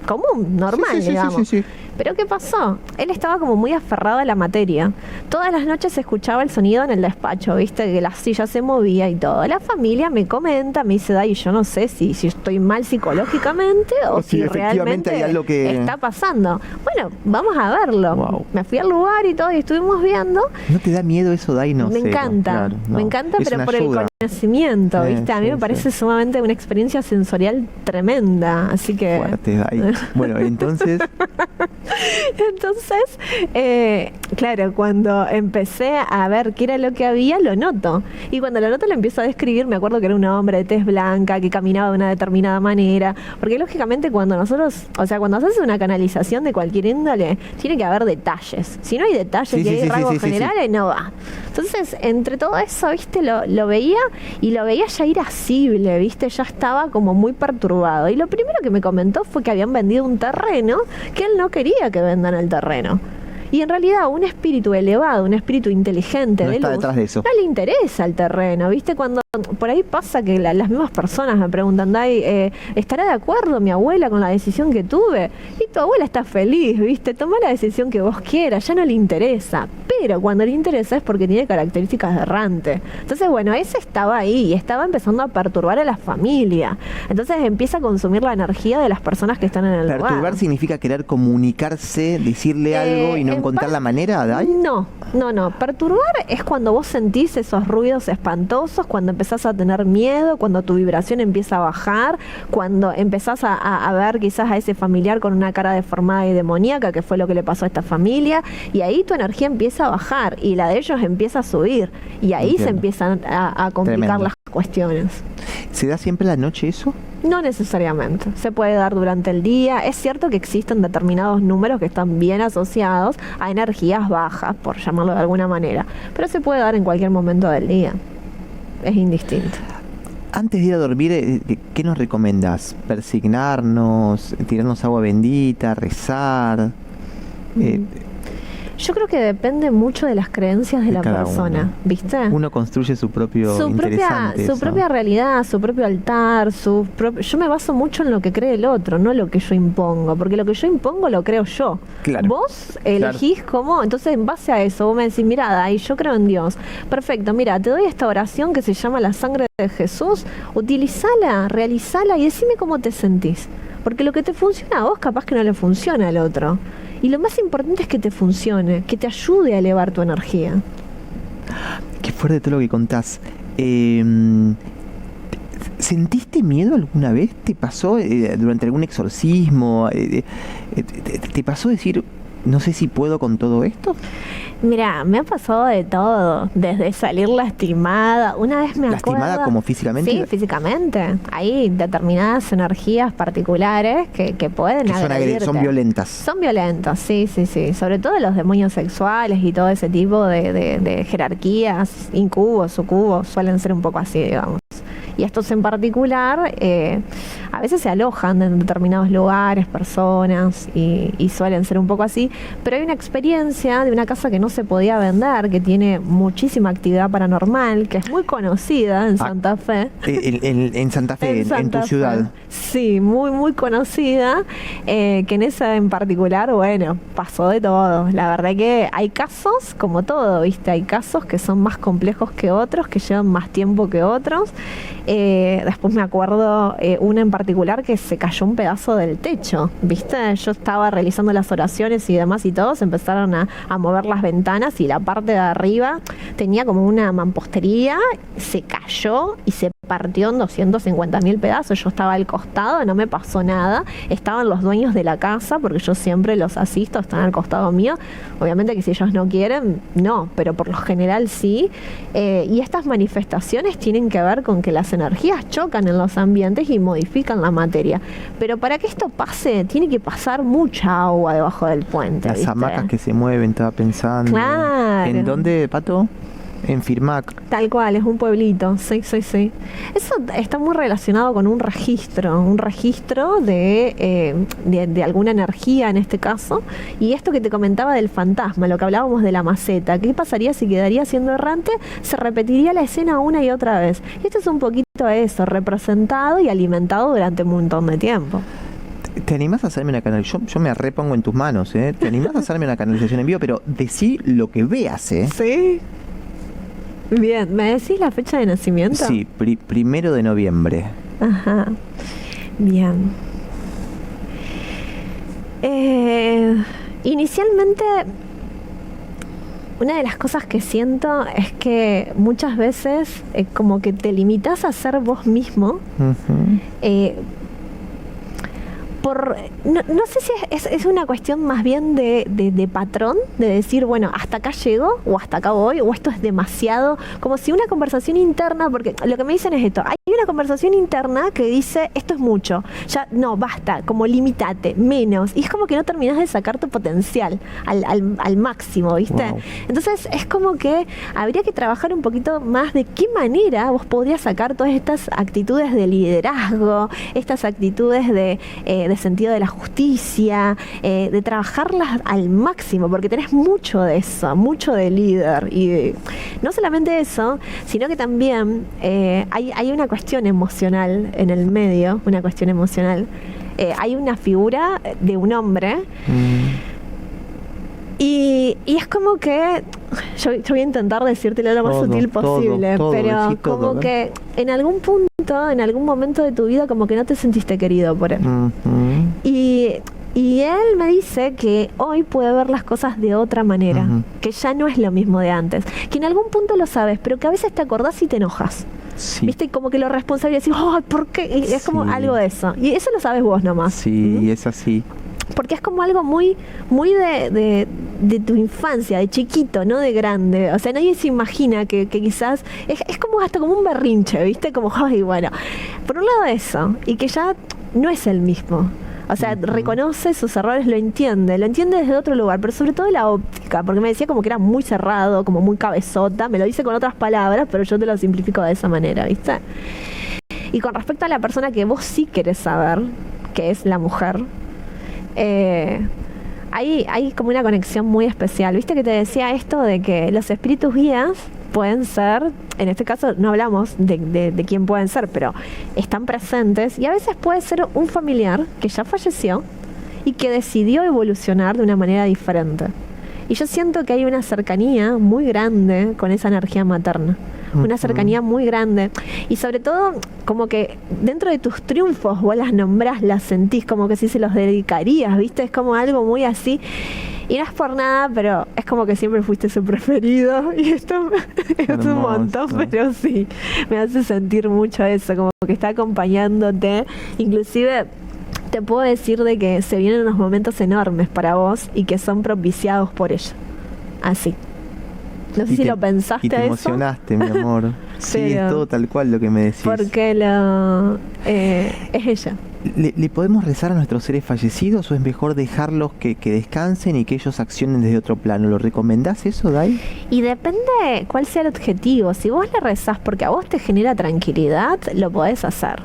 Común, normal, digamos. Sí. Pero ¿qué pasó? Él estaba como muy aferrado a la materia. Todas las noches se escuchaba el sonido en el despacho, viste, que la silla se movía y todo. La familia me comenta, me dice, y yo no sé si estoy mal psicológicamente o si realmente hay algo que está pasando. Bueno, vamos a verlo. Wow. Me fui al lugar y todo y estuvimos viendo. ¿No te da miedo eso, Dai? No, me encanta, claro, no. Me encanta, Es pero por ayuda. el conocimiento, ¿viste? A mí me parece sumamente una experiencia sensorial tremenda, así que... Fuerte, Dai. Bueno, entonces... Claro, cuando empecé a ver qué era lo que había, lo noto. Y cuando lo noto lo empiezo a describir, me acuerdo que era un hombre de tez blanca, que caminaba de una determinada manera. Porque lógicamente cuando nosotros, o sea, cuando haces una canalización de cualquier índole, tiene que haber detalles. Si no hay detalles y hay rasgos generales, no va. Entonces, entre todo eso, viste, lo veía y lo veía ya irascible, viste, ya estaba como muy perturbado. Y lo primero que me comentó fue que habían vendido un terreno que él no quería que vendan el terreno. Y en realidad un espíritu elevado, un espíritu inteligente no de está luz, detrás de eso. no le interesa el terreno, ¿viste? Cuando por ahí pasa que las mismas personas me preguntan, Dai, ¿estará de acuerdo mi abuela con la decisión que tuve? Y tu abuela está feliz, ¿viste? Toma la decisión que vos quieras, ya no le interesa. Pero cuando le interesa es porque tiene características de errante. Entonces, bueno, ese estaba ahí y estaba empezando a perturbar a la familia. Entonces empieza a consumir la energía de las personas que están en el lugar. ¿Perturbar significa querer comunicarse, decirle algo y no encontrar la manera, Dai? No. Perturbar es cuando vos sentís esos ruidos espantosos, cuando empezás a tener miedo, cuando tu vibración empieza a bajar, cuando empezás a ver quizás a ese familiar con una cara deformada y demoníaca, que fue lo que le pasó a esta familia, y ahí tu energía empieza a bajar y la de ellos empieza a subir, y ahí se empiezan a complicar Tremendo. las cuestiones. ¿Se da siempre a la noche eso? No necesariamente, se puede dar durante el día. Es cierto que existen determinados números que están bien asociados a energías bajas, por llamarlo de alguna manera, pero se puede dar en cualquier momento del día, es indistinto. Antes de ir a dormir, ¿qué nos recomendás? ¿Persignarnos, tirarnos agua bendita, rezar? Yo creo que depende mucho de las creencias de la persona, uno. ¿viste? Uno construye su propia realidad, su propio altar, yo me baso mucho en lo que cree el otro, no lo que yo impongo, porque lo que yo impongo lo creo yo. Claro. Vos elegís cómo, entonces en base a eso vos me decís, mirá, Dai, yo creo en Dios. Perfecto, mira, te doy esta oración que se llama la sangre de Jesús, utilizala, realizala y decime cómo te sentís. Porque lo que te funciona a vos capaz que no le funciona al otro. Y lo más importante es que te funcione, que te ayude a elevar tu energía. Qué fuerte todo lo que contás. ¿Sentiste miedo alguna vez? ¿Te pasó durante algún exorcismo? ¿Te pasó decir, no sé si puedo con todo esto? Mira, me ha pasado de todo, desde salir lastimada. Una vez me acuerdo... ¿Lastimada como físicamente? Sí, físicamente. Hay determinadas energías particulares que pueden agredirte. Son violentas. Son violentas, sí. Sobre todo los demonios sexuales y todo ese tipo de jerarquías, incubos, sucubos, suelen ser un poco así, digamos. Y estos en particular a veces se alojan en determinados lugares, personas, y suelen ser un poco así. Pero hay una experiencia de una casa que no se podía vender, que tiene muchísima actividad paranormal, que es muy conocida en Santa Fe. En Santa Fe, en tu ciudad. Sí, muy, muy conocida, que en esa en particular, bueno, pasó de todo. La verdad que hay casos como todo, ¿viste? Hay casos que son más complejos que otros, que llevan más tiempo que otros. Después me acuerdo una en particular que se cayó un pedazo del techo, ¿viste? Yo estaba realizando las oraciones y demás y todos empezaron a mover las ventanas y la parte de arriba tenía como una mampostería, se cayó y se partió en 250.000 pedazos. Yo estaba al costado, no me pasó nada. Estaban los dueños de la casa, porque yo siempre los asisto, están al costado mío. Obviamente que si ellos no quieren, no, pero por lo general sí. Y estas manifestaciones tienen que ver con que las energías chocan en los ambientes y modifican la materia. Pero para que esto pase, tiene que pasar mucha agua debajo del puente. Las ¿viste? hamacas que se mueven, estaba pensando. Claro. ¿En dónde, Pato? En Firmac. Tal cual, es un pueblito, sí. Eso está muy relacionado con un registro de alguna energía en este caso. Y esto que te comentaba del fantasma, lo que hablábamos de la maceta, ¿qué pasaría si quedaría siendo errante? Se repetiría la escena una y otra vez. Y esto es un poquito eso, representado y alimentado durante un montón de tiempo. ¿Te animás a hacerme una canalización? Yo me repongo en tus manos, ¿eh? ¿Te animás a hacerme una canalización en vivo? Pero decí lo que veas, ¿eh? Sí. Bien, ¿me decís la fecha de nacimiento? Sí, 1 de noviembre. Ajá, bien. Inicialmente, una de las cosas que siento es que muchas veces como que te limitas a ser vos mismo. Uh-huh. No sé si es una cuestión más bien de patrón, de decir, bueno, hasta acá llego, o hasta acá voy, o esto es demasiado, como si una conversación interna, porque lo que me dicen es esto, hay una conversación interna que dice, esto es mucho, ya no, basta, como limitate, menos, y es como que no terminás de sacar tu potencial al máximo, ¿viste? Wow. Entonces es como que habría que trabajar un poquito más de qué manera vos podrías sacar todas estas actitudes de liderazgo, estas actitudes de sentido de la justicia, de trabajarlas al máximo, porque tenés mucho de eso, mucho de líder. Y no solamente eso, sino que también hay una cuestión emocional en el medio, una cuestión emocional. Hay una figura de un hombre. Y es como que yo voy a intentar decírtelo lo más sutil posible, pero como que en algún punto, en algún momento de tu vida, como que no te sentiste querido por él. Uh-huh. Y él me dice que hoy puede ver las cosas de otra manera, uh-huh, que ya no es lo mismo de antes, que en algún punto lo sabes, pero que a veces te acordás y te enojas. Sí. ¿Viste? Como que lo responsabilizas y decís, ¡ay, por qué! Y es como algo de eso. Y eso lo sabes vos nomás. Sí, es así. Porque es como algo muy de tu infancia, de chiquito, no de grande. O sea, nadie se imagina que quizás es como hasta como un berrinche, ¿viste? Como, ay, bueno. Por un lado eso, y que ya no es el mismo. O sea, reconoce sus errores, lo entiende desde otro lugar, pero sobre todo la óptica, porque me decía como que era muy cerrado, como muy cabezota, me lo dice con otras palabras, pero yo te lo simplifico de esa manera, ¿viste? Y con respecto a la persona que vos sí querés saber, que es la mujer, hay como una conexión muy especial. Viste que te decía esto de que los espíritus guías pueden ser, en este caso no hablamos de quién pueden ser, pero están presentes, y a veces puede ser un familiar que ya falleció y que decidió evolucionar de una manera diferente. Y yo siento que hay una cercanía muy grande con esa energía materna. Una cercanía muy grande. Y sobre todo, como que dentro de tus triunfos vos las nombrás, las sentís, como que sí se los dedicarías, ¿viste? Es como algo muy así. Y no es por nada, pero es como que siempre fuiste su preferido. Y esto es un montón, pero sí, me hace sentir mucho eso, como que está acompañándote. Inclusive te puedo decir de que se vienen unos momentos enormes para vos y que son propiciados por ella. Así. No sé si lo pensaste y te a eso. Emocionaste, mi amor. Sí, es todo tal cual lo que me decís. Porque es ella. ¿Le podemos rezar a nuestros seres fallecidos o es mejor dejarlos que descansen y que ellos accionen desde otro plano? ¿Lo recomendás eso, Dai? Y depende cuál sea el objetivo. Si vos le rezás porque a vos te genera tranquilidad, lo podés hacer.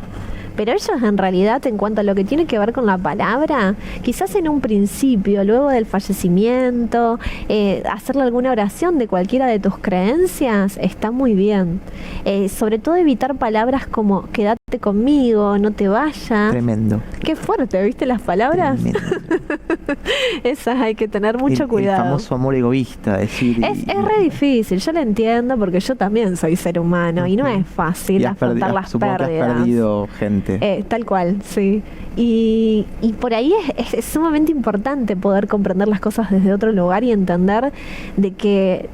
Pero ellos en realidad, en cuanto a lo que tiene que ver con la palabra, quizás en un principio, luego del fallecimiento, hacerle alguna oración de cualquiera de tus creencias está muy bien. Sobre todo evitar palabras como quédate conmigo, no te vayas. Tremendo. Qué fuerte, ¿viste las palabras? Esas hay que tener mucho cuidado. El famoso amor egoísta, decir... Es re difícil, yo lo entiendo porque yo también soy ser humano y no es fácil afrontar las supongo pérdidas. Que has perdido gente. Tal cual, sí. Y por ahí es sumamente importante poder comprender las cosas desde otro lugar y entender de que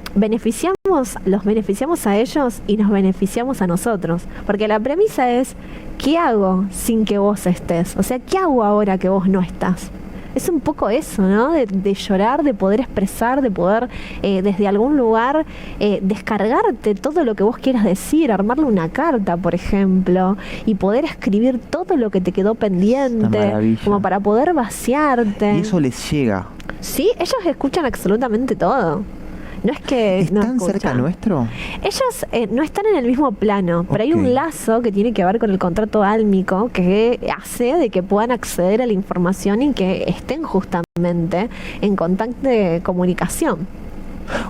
los beneficiamos a ellos y nos beneficiamos a nosotros. Porque la premisa es, ¿qué hago sin que vos estés? O sea, ¿qué hago ahora que vos no estás? Es un poco eso, ¿no? De llorar, de poder expresar, de poder desde algún lugar descargarte todo lo que vos quieras decir, armarle una carta, por ejemplo, y poder escribir todo lo que te quedó pendiente, como para poder vaciarte. Y eso les llega. Sí, ellos escuchan absolutamente todo. No es que ¿Están cerca nuestro? Ellos no están en el mismo plano, pero hay un lazo que tiene que ver con el contrato álmico que hace de que puedan acceder a la información y que estén justamente en contacto de comunicación.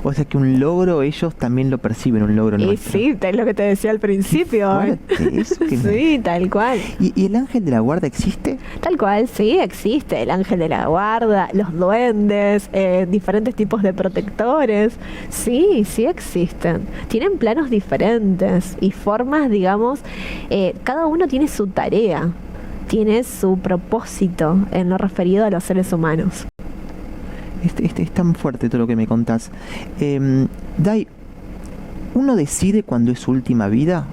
O sea que un logro, ellos también lo perciben, un logro nuestro. Sí, es lo que te decía al principio. Sí, tal cual. ¿Y el ángel de la guarda existe? Tal cual, sí, existe. El ángel de la guarda, los duendes, diferentes tipos de protectores. Sí, sí existen. Tienen planos diferentes y formas, digamos, cada uno tiene su tarea, tiene su propósito en lo referido a los seres humanos. Es tan fuerte todo lo que me contás. Dai, ¿uno decide cuándo es su última vida?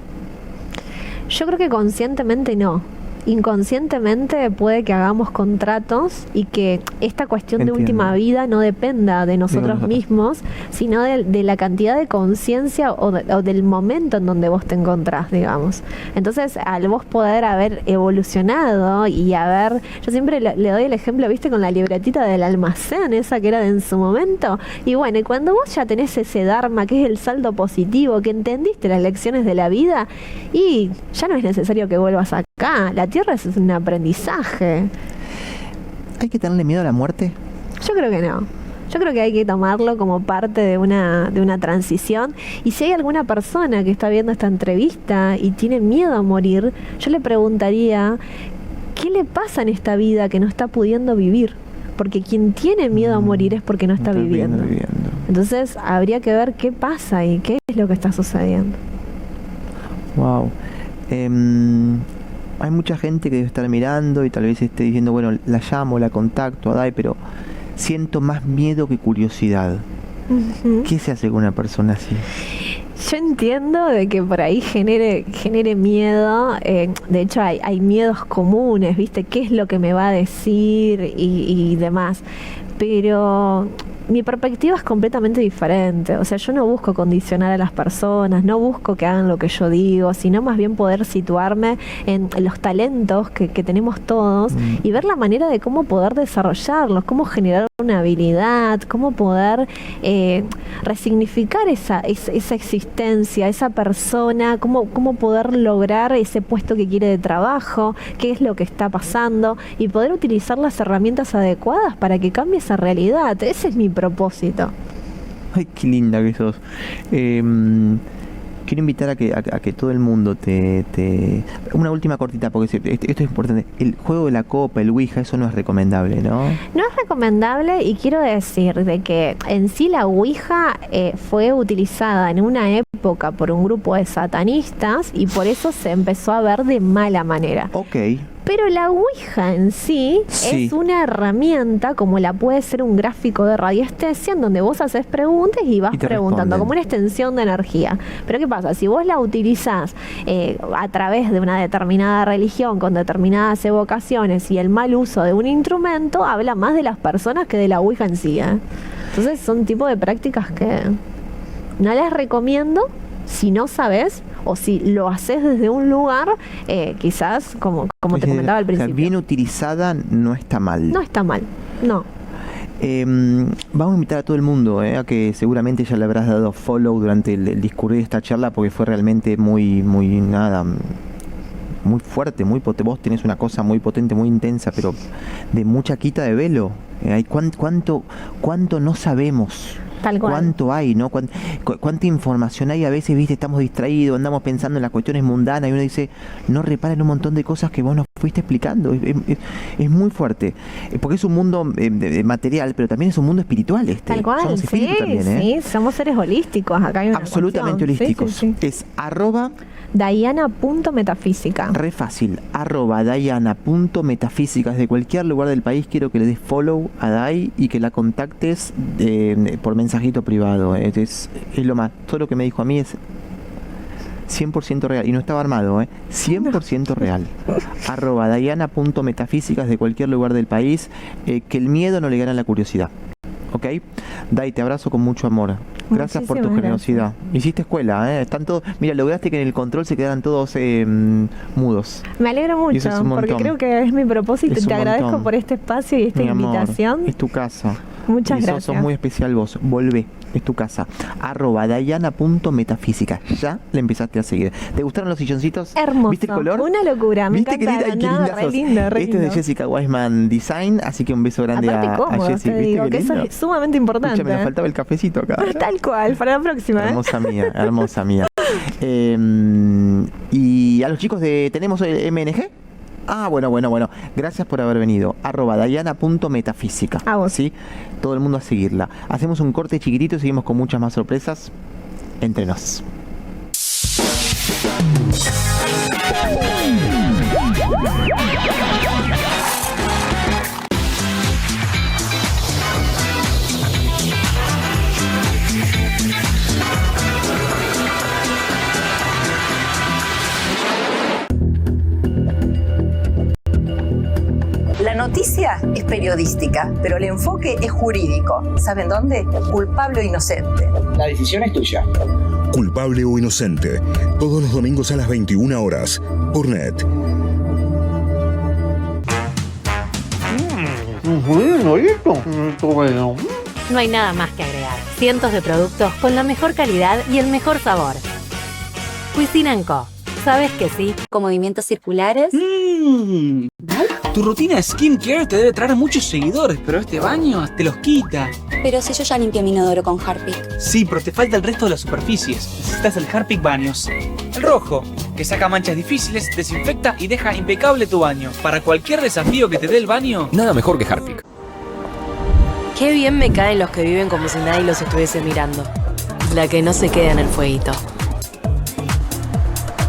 Yo creo que conscientemente no. Inconscientemente puede que hagamos contratos y que esta cuestión de última vida no dependa de nosotros mismos, sino de la cantidad de conciencia o del momento en donde vos te encontrás, digamos. Entonces, al vos poder haber evolucionado y haber... Yo siempre le doy el ejemplo, ¿viste? Con la libretita del almacén, esa que era de en su momento. Y bueno, y cuando vos ya tenés ese dharma, que es el saldo positivo, que entendiste las lecciones de la vida, y ya no es necesario que vuelvas acá. La Tierra es un aprendizaje. ¿Hay que tenerle miedo a la muerte? Yo creo que no. Yo creo que hay que tomarlo como parte de una transición. Y si hay alguna persona que está viendo esta entrevista y tiene miedo a morir, yo le preguntaría, ¿qué le pasa en esta vida que no está pudiendo vivir? Porque quien tiene miedo a morir es porque no está viviendo. Entonces habría que ver qué pasa y qué es lo que está sucediendo. Wow. Hay mucha gente que debe estar mirando y tal vez esté diciendo, bueno, la llamo, la contacto a Dai, pero siento más miedo que curiosidad. Uh-huh. ¿Qué se hace con una persona así? Yo entiendo de que por ahí genere miedo. De hecho, hay miedos comunes, ¿viste? ¿Qué es lo que me va a decir y demás? Pero mi perspectiva es completamente diferente. O sea, yo no busco condicionar a las personas, no busco que hagan lo que yo digo, sino más bien poder situarme en los talentos que tenemos todos y ver la manera de cómo poder desarrollarlos, cómo generar una habilidad, cómo poder resignificar esa existencia, esa persona, cómo poder lograr ese puesto que quiere de trabajo, qué es lo que está pasando y poder utilizar las herramientas adecuadas para que cambie esa realidad. Ese es mi propósito. Ay, qué linda que sos. Quiero invitar a que todo el mundo una última cortita, porque esto es importante. El juego de la copa, el Ouija, eso no es recomendable, ¿no? No es recomendable y quiero decir de que en sí la Ouija fue utilizada en una época por un grupo de satanistas y por eso se empezó a ver de mala manera. Ok. Pero la Ouija en sí es una herramienta, como la puede ser un gráfico de radiestesia, en donde vos haces preguntas y vas preguntando, como una extensión de energía. Pero ¿qué pasa? Si vos la utilizás a través de una determinada religión, con determinadas evocaciones y el mal uso de un instrumento, habla más de las personas que de la Ouija en sí. Entonces son tipo de prácticas que no las recomiendo si no sabes o si lo haces desde un lugar, quizás, como te comentaba al principio. O sea, bien utilizada no está mal. No está mal, no. Vamos a invitar a todo el mundo a que seguramente ya le habrás dado follow durante el discurrir de esta charla, porque fue realmente muy fuerte, muy potente. Vos tenés una cosa muy potente, muy intensa, pero de mucha quita de velo. ¿Cuánto no sabemos? Tal cual. ¿Cuánto hay, no? ¿Cuánta información hay? A veces, viste, estamos distraídos, andamos pensando en las cuestiones mundanas y uno dice, no repara en un montón de cosas que vos nos fuiste explicando. Es muy fuerte. Porque es un mundo material, pero también es un mundo espiritual este. Tal cual, somos espíritu también, sí, somos seres holísticos. Acá hay una absolutamente holísticos. Sí. Es @Diana.metafísica. Re fácil, @Diana.metafísica. Desde cualquier lugar del país quiero que le des follow a Dai y que la contactes por mensajito privado. Es lo más. Todo lo que me dijo a mí es 100% real. Y no estaba armado, 100% real. @Diana.metafísica desde cualquier lugar del país. Que el miedo no le gane a la curiosidad. ¿Ok? Dai, te abrazo con mucho amor. Gracias por tu generosidad. Hiciste escuela, Están todos... Mira, lograste que en el control se quedaran todos mudos. Me alegro mucho, porque creo que es mi propósito y te agradezco por este espacio y esta invitación. Es tu casa. Muchas gracias. Sos muy especial vos. Volvé. Es tu casa. @Diana.metafísica. Ya le empezaste a seguir. ¿Te gustaron los silloncitos? Hermoso. ¿Viste el color? Una locura. Me encanta. Re lindo. Este es de Jessica Wiseman Design, así que un beso grande a Jessica. Te digo que eso es sumamente importante. Escúchame, me faltaba el cafecito acá. Tal cual, para la próxima. Hermosa mía, hermosa mía. Y a los chicos ¿tenemos el MNG? Bueno. Gracias por haber venido. @Diana.metafísica. A vos. ¿Sí? Todo el mundo a seguirla. Hacemos un corte chiquitito y seguimos con muchas más sorpresas. Entre nos. La noticia es periodística, pero el enfoque es jurídico. ¿Saben dónde? Culpable o inocente. La decisión es tuya. Culpable o inocente. Todos los domingos a las 21 horas. Por Net. No hay nada más que agregar. Cientos de productos con la mejor calidad y el mejor sabor. Cuisine & Co. ¿Sabes que sí? Con movimientos circulares. Tu rutina de skincare te debe traer muchos seguidores, pero este baño te los quita. Pero si yo ya limpié mi inodoro con Harpic. Sí, pero te falta el resto de las superficies. Necesitas el Harpic Baños. El rojo, que saca manchas difíciles, desinfecta y deja impecable tu baño. Para cualquier desafío que te dé el baño, nada mejor que Harpic. Qué bien me caen los que viven como si nadie los estuviese mirando. La que no se queda en el fueguito.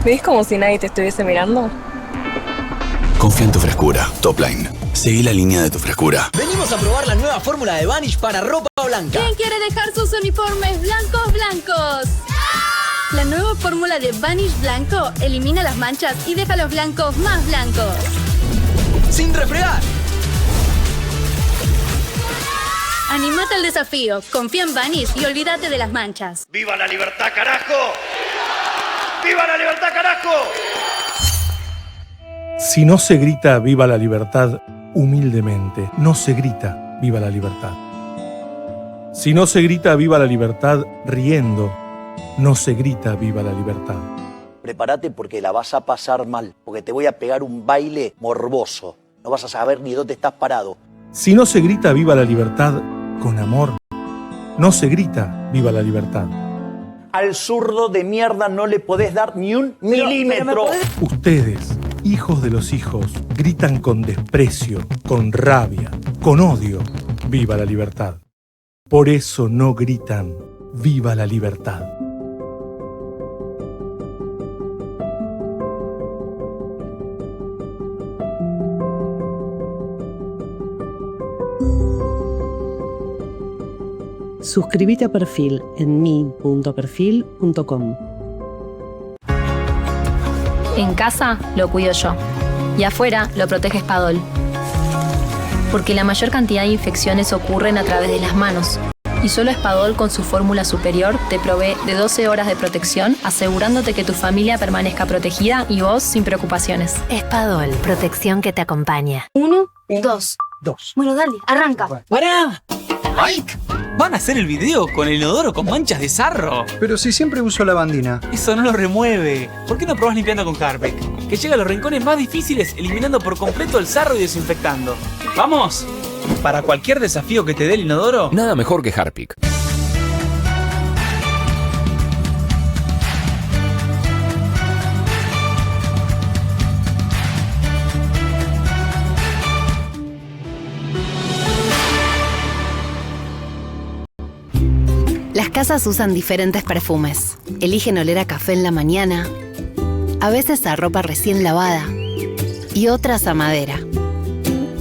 ¿Ves como si nadie te estuviese mirando? Confía en tu frescura. Topline. Seguí la línea de tu frescura. Venimos a probar la nueva fórmula de Vanish para ropa blanca. ¿Quién quiere dejar sus uniformes blancos? La nueva fórmula de Vanish Blanco elimina las manchas y deja los blancos más blancos. ¡Sin refregar! Animate al desafío, confía en Vanish y olvídate de las manchas. ¡Viva la libertad, carajo! ¡Viva la libertad, carajo! Si no se grita viva la libertad humildemente, no se grita viva la libertad. Si no se grita viva la libertad riendo, no se grita viva la libertad. Prepárate porque la vas a pasar mal, porque te voy a pegar un baile morboso. No vas a saber ni dónde estás parado. Si no se grita viva la libertad con amor, no se grita viva la libertad. Al zurdo de mierda no le podés dar ni un milímetro. Ustedes, hijos de los hijos, gritan con desprecio, con rabia, con odio, viva la libertad. Por eso no gritan, viva la libertad. Suscríbete a Perfil en mi.perfil.com. En casa lo cuido yo y afuera lo protege Spadol. Porque la mayor cantidad de infecciones ocurren a través de las manos. Y solo Espadol con su fórmula superior te provee de 12 horas de protección, asegurándote que tu familia permanezca protegida y vos sin preocupaciones. Espadol, protección que te acompaña. 1, 2. Bueno, dale, arranca. ¡Pará! ¡Mike! ¿Van a hacer el video con el inodoro con manchas de sarro? Pero si siempre uso lavandina. Eso no lo remueve. ¿Por qué no probás limpiando con Harpic? Que llega a los rincones más difíciles eliminando por completo el sarro y desinfectando. ¡Vamos! Para cualquier desafío que te dé el inodoro, nada mejor que Harpic. Las casas usan diferentes perfumes. Eligen oler a café en la mañana, a veces a ropa recién lavada y otras a madera.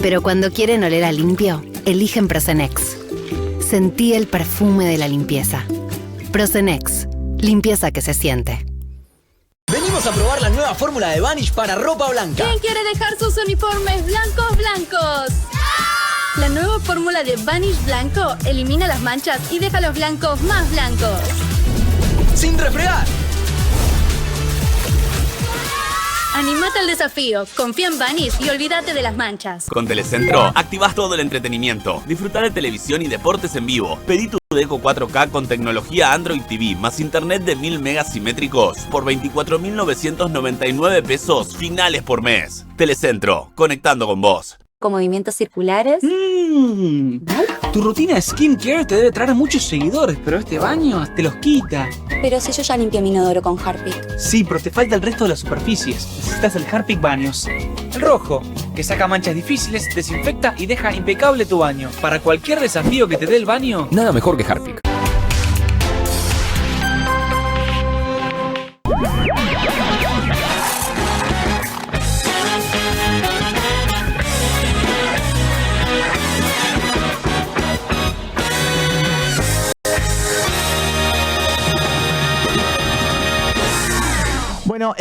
Pero cuando quieren oler a limpio, eligen Prosenex. Sentí el perfume de la limpieza. Prosenex, limpieza que se siente. Venimos a probar la nueva fórmula de Vanish para ropa blanca. ¿Quién quiere dejar sus uniformes blancos? La nueva fórmula de Vanish Blanco elimina las manchas y deja los blancos más blancos. ¡Sin refregar! Animate al desafío, confía en Vanish y olvídate de las manchas. Con Telecentro, activás todo el entretenimiento. Disfrutar de televisión y deportes en vivo. Pedí tu Deco 4K con tecnología Android TV más internet de 1000 megas simétricos por 24.999 pesos finales por mes. Telecentro, conectando con vos. Con movimientos circulares. Tu rutina de skincare te debe traer muchos seguidores, pero este baño te los quita. Pero si yo ya limpié mi inodoro con Harpic. Sí, pero te falta el resto de las superficies. Necesitas el Harpic Baños. El rojo, que saca manchas difíciles, desinfecta y deja impecable tu baño. Para cualquier desafío que te dé el baño, nada mejor que Harpic. Bueno,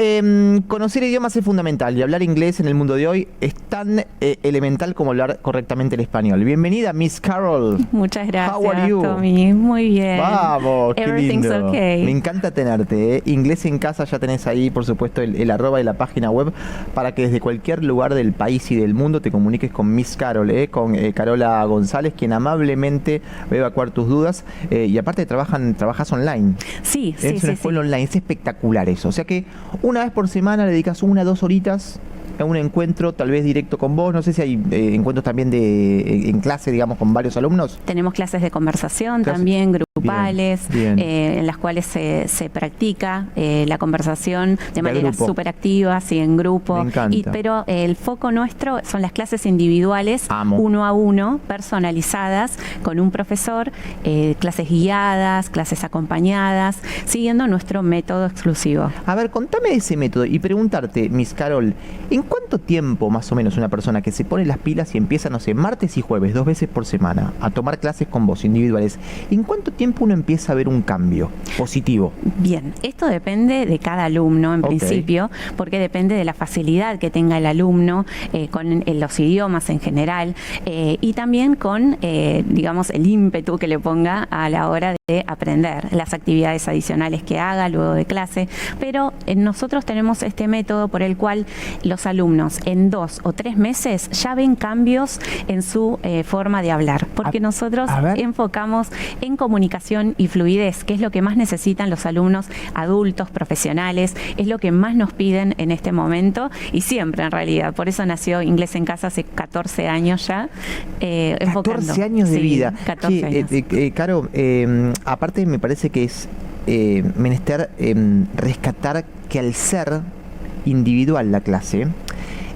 conocer idiomas es fundamental y hablar inglés en el mundo de hoy es tan elemental como hablar correctamente el español. Bienvenida, Miss Carol. Muchas gracias, How are you? Tommy. Muy bien. Vamos, qué Everything's lindo. okay. Me encanta tenerte. Inglés en casa, ya tenés ahí, por supuesto, el arroba de la página web para que desde cualquier lugar del país y del mundo te comuniques con Miss Carol, con Carola González, quien amablemente va a evacuar tus dudas y aparte trabajas online. Sí, Es una escuela online, es espectacular eso. O sea que una vez por semana le dedicas 1 o 2 horitas a un encuentro tal vez directo con vos. No sé si hay encuentros también en clase, digamos, con varios alumnos. Tenemos clases de conversación también, grupales, bien. En las cuales se practica la conversación de manera grupo. súper activa, sí, en grupo. Me encanta. Pero el foco nuestro son las clases individuales, Amo. 1 a 1, personalizadas, con un profesor, clases guiadas, clases acompañadas, siguiendo nuestro método exclusivo. A ver, contame de ese método y preguntarte, Miss Carol, ¿en cuánto tiempo más o menos una persona que se pone las pilas y empieza, no sé, martes y jueves, 2 veces por semana, a tomar clases con vos individuales, ¿en cuánto tiempo uno empieza a ver un cambio positivo? Bien, esto depende de cada alumno en principio, porque depende de la facilidad que tenga el alumno con los idiomas en general y también con, digamos, el ímpetu que le ponga a la hora de aprender, las actividades adicionales que haga luego de clase. Pero nosotros tenemos este método por el cual los alumnos en 2 o 3 meses ya ven cambios en su forma de hablar, porque nosotros enfocamos en comunicación y fluidez, que es lo que más necesitan los alumnos adultos, profesionales, es lo que más nos piden en este momento y siempre en realidad. Por eso nació Inglés en Casa hace 14 años ya. 14 años de vida. 14 años. Caro, aparte me parece que es menester rescatar que al ser individual la clase,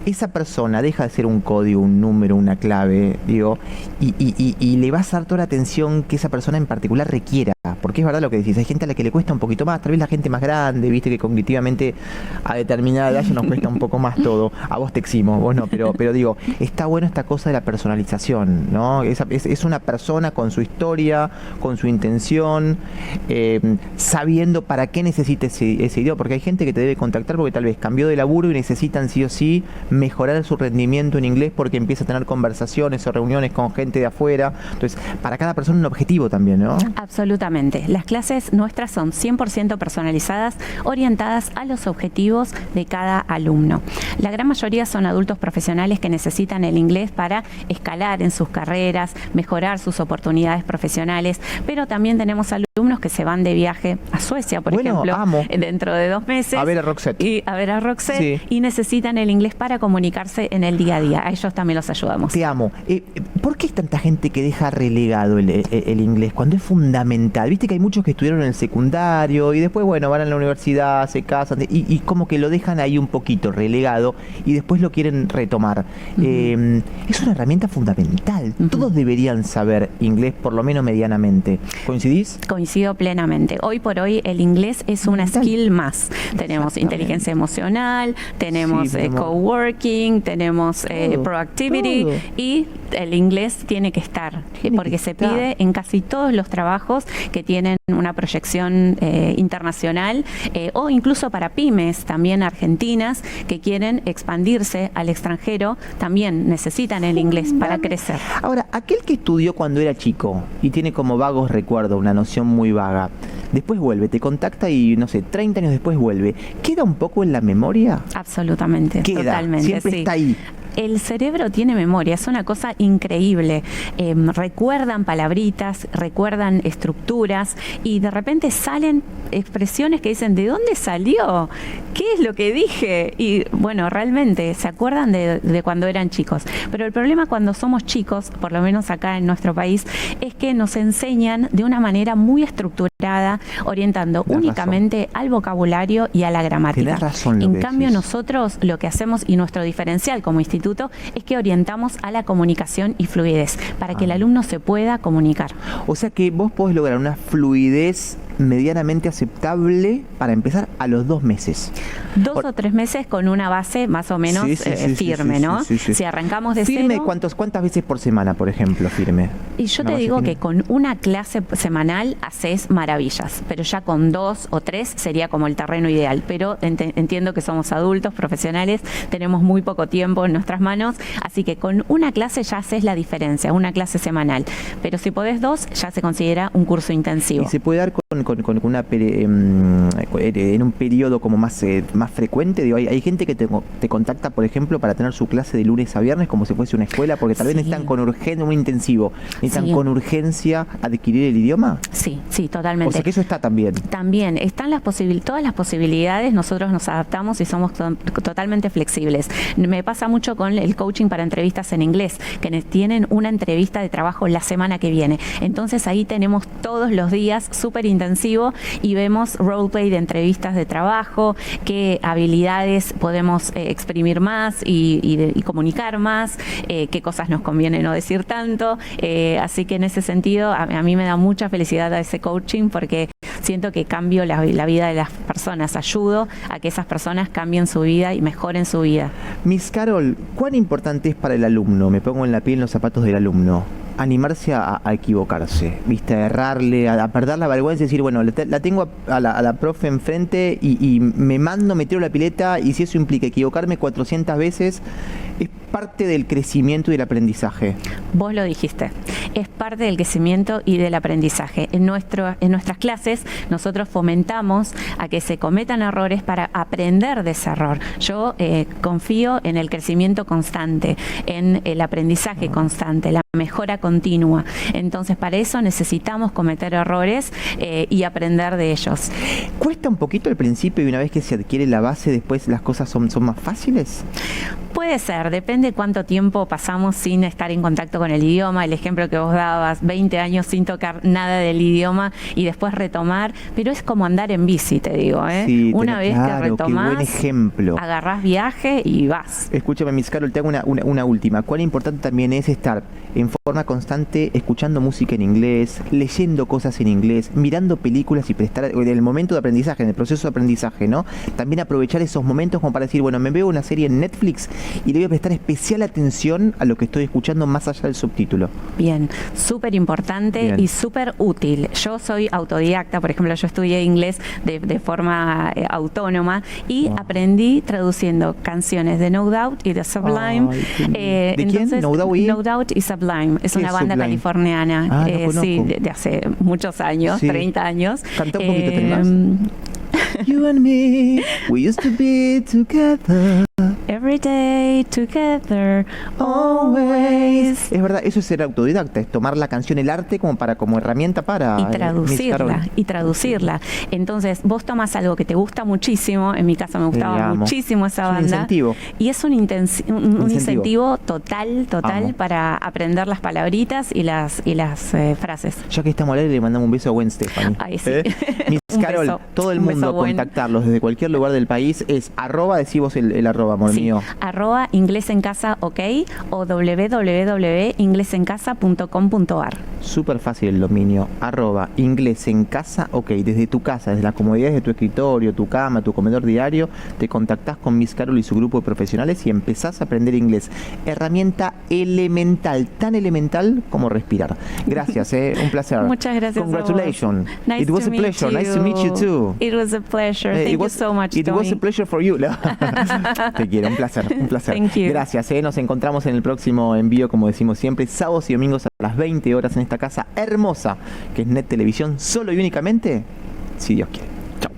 esa persona deja de ser un código, un número, una clave, digo, y le vas a dar toda la atención que esa persona en particular requiera. pasa, porque es verdad lo que decís, hay gente a la que le cuesta un poquito más, tal vez la gente más grande, viste que cognitivamente a determinada edad ya nos cuesta un poco más todo. A vos te eximo, vos no, pero digo, está bueno esta cosa de la personalización, ¿no? Es una persona con su historia, con su intención, sabiendo para qué necesita ese idioma, porque hay gente que te debe contactar porque tal vez cambió de laburo y necesitan sí o sí mejorar su rendimiento en inglés porque empieza a tener conversaciones o reuniones con gente de afuera. Entonces, para cada persona un objetivo también, ¿no? Absolutamente. Las clases nuestras son 100% personalizadas, orientadas a los objetivos de cada alumno. La gran mayoría son adultos profesionales que necesitan el inglés para escalar en sus carreras, mejorar sus oportunidades profesionales, pero también tenemos alumnos que se van de viaje a Suecia, por ejemplo, dentro de 2 meses. A ver a Roxette. Sí. Y necesitan el inglés para comunicarse en el día a día. A ellos también los ayudamos. Te amo. ¿Por qué hay tanta gente que deja relegado el inglés cuando es fundamental? Viste que hay muchos que estudiaron en el secundario y después, bueno, van a la universidad, se casan y como que lo dejan ahí un poquito relegado y después lo quieren retomar. Es una herramienta fundamental. Todos deberían saber inglés, por lo menos medianamente. ¿Coincidís? Coincido plenamente. Hoy por hoy el inglés es una skill más. Tenemos inteligencia emocional, tenemos coworking, tenemos proactivity y el inglés tiene que estar, porque se pide en casi todos los trabajos que tienen una proyección internacional o incluso para pymes también argentinas que quieren expandirse al extranjero, también necesitan el inglés para crecer. Ahora, aquel que estudió cuando era chico y tiene como vagos recuerdos, una noción muy vaga, después vuelve, te contacta y no sé, 30 años después vuelve, ¿queda un poco en la memoria? Absolutamente, totalmente. Siempre está ahí. El cerebro tiene memoria, es una cosa increíble. Recuerdan palabritas, recuerdan estructuras y de repente salen expresiones que dicen, ¿de dónde salió? ¿Qué es lo que dije? Y bueno, realmente se acuerdan de cuando eran chicos. Pero el problema cuando somos chicos, por lo menos acá en nuestro país, es que nos enseñan de una manera muy estructurada, orientando únicamente al vocabulario y a la gramática. Tenés razón. En cambio, nosotros lo que hacemos y nuestro diferencial como instituto es que orientamos a la comunicación y fluidez para que el alumno se pueda comunicar. O sea que vos podés lograr una fluidez medianamente aceptable para empezar a los 2 meses. 2 o 3 meses con una base más o menos firme, ¿no? Si arrancamos de firme, cero... ¿cuántas veces por semana, por ejemplo, firme? Y yo te digo que con una clase semanal haces maravillas, pero ya con 2 o 3 sería como el terreno ideal. Pero entiendo que somos adultos, profesionales, tenemos muy poco tiempo en nuestras manos, así que con una clase ya haces la diferencia, una clase semanal. Pero si podés 2, ya se considera un curso intensivo. ¿Y se puede dar en un periodo como más frecuente? Digo, hay gente que te contacta, por ejemplo, para tener su clase de lunes a viernes como si fuese una escuela, porque tal vez necesitan con urgencia, un intensivo, necesitan con urgencia adquirir el idioma. Sí, totalmente. O sea que eso está también. También están todas las posibilidades, nosotros nos adaptamos y somos totalmente flexibles. Me pasa mucho con el coaching para entrevistas en inglés, que tienen una entrevista de trabajo la semana que viene. Entonces ahí tenemos todos los días súper intensivo y vemos roleplay de entrevistas de trabajo, qué habilidades podemos exprimir más y comunicar más, qué cosas nos conviene no decir tanto. Así que en ese sentido a mí me da mucha felicidad a ese coaching porque siento que cambio la vida de las personas, ayudo a que esas personas cambien su vida y mejoren su vida. Miss Carol, ¿cuán importante es para el alumno? Me pongo en la piel, en los zapatos del alumno. Animarse a equivocarse, ¿viste? A errarle, a perder la vergüenza y decir, bueno, la tengo a la profe enfrente y me tiro la pileta y si eso implica equivocarme 400 veces, es parte del crecimiento y del aprendizaje. Vos lo dijiste, es parte del crecimiento y del aprendizaje. En nuestras clases nosotros fomentamos a que se cometan errores para aprender de ese error. Yo confío en el crecimiento constante, en el aprendizaje constante, la mejora continua. Entonces para eso necesitamos cometer errores y aprender de ellos. ¿Cuesta un poquito al principio y una vez que se adquiere la base después las cosas son más fáciles? Puede ser, depende cuánto tiempo pasamos sin estar en contacto con el idioma. El ejemplo que vos dabas, 20 años sin tocar nada del idioma y después retomar, pero es como andar en bici, te digo, ¿eh? Sí, una vez claro, que retomás, qué buen ejemplo. agarrás viaje y vas. Escúchame, Miss Carol, te hago una última. ¿Cuán importante también es estar en forma constante escuchando música en inglés, leyendo cosas en inglés, mirando películas y prestar, en el momento de aprendizaje, en el proceso de aprendizaje, ¿no? También aprovechar esos momentos como para decir, bueno, me veo una serie en Netflix y le voy a prestar especial atención a lo que estoy escuchando más allá del subtítulo. Bien, súper importante y súper útil. Yo soy autodidacta, por ejemplo, yo estudié inglés de forma autónoma y aprendí traduciendo canciones de No Doubt y de Sublime. ¿De quién? No Doubt y Sublime. Es una banda californiana, sí, de hace muchos años, 30 años. Canta un poquito, ¿te animás? You and me, we used to be together. Every day together, always. Es verdad, eso es ser autodidacta, es tomar la canción, el arte como herramienta para y traducirla. Entonces, vos tomas algo que te gusta muchísimo, en mi caso me gustaba muchísimo esa banda. Incentivo. Y es un incentivo total para aprender las palabritas y las frases. Ya que estamos al aire, le mandamos un beso a Gwen Stefani. Ay, sí. Miss Carol, todo el mundo contactarlos desde cualquier lugar del país es @ decí vos el arroba, amor mío. @ Inglés en Casa OK o www.inglesencasa.com.ar. Súper fácil el dominio, @ Inglés en Casa OK. Desde tu casa, desde las comodidades de tu escritorio, tu cama, tu comedor diario, te contactás con Miss Carol y su grupo de profesionales y empezás a aprender inglés. Herramienta elemental, tan elemental como respirar. Gracias, un placer. Muchas gracias. Congratulations. Nice It was a pleasure. Nice to meet you too. It was a pleasure. Thank you so much. It was a pleasure for you. Te quiero, un placer. Thank you. Gracias, nos encontramos en el próximo envío, como decimos siempre, sábados y domingos a las 20 horas en esta casa hermosa que es Net Televisión, solo y únicamente si Dios quiere. Chao.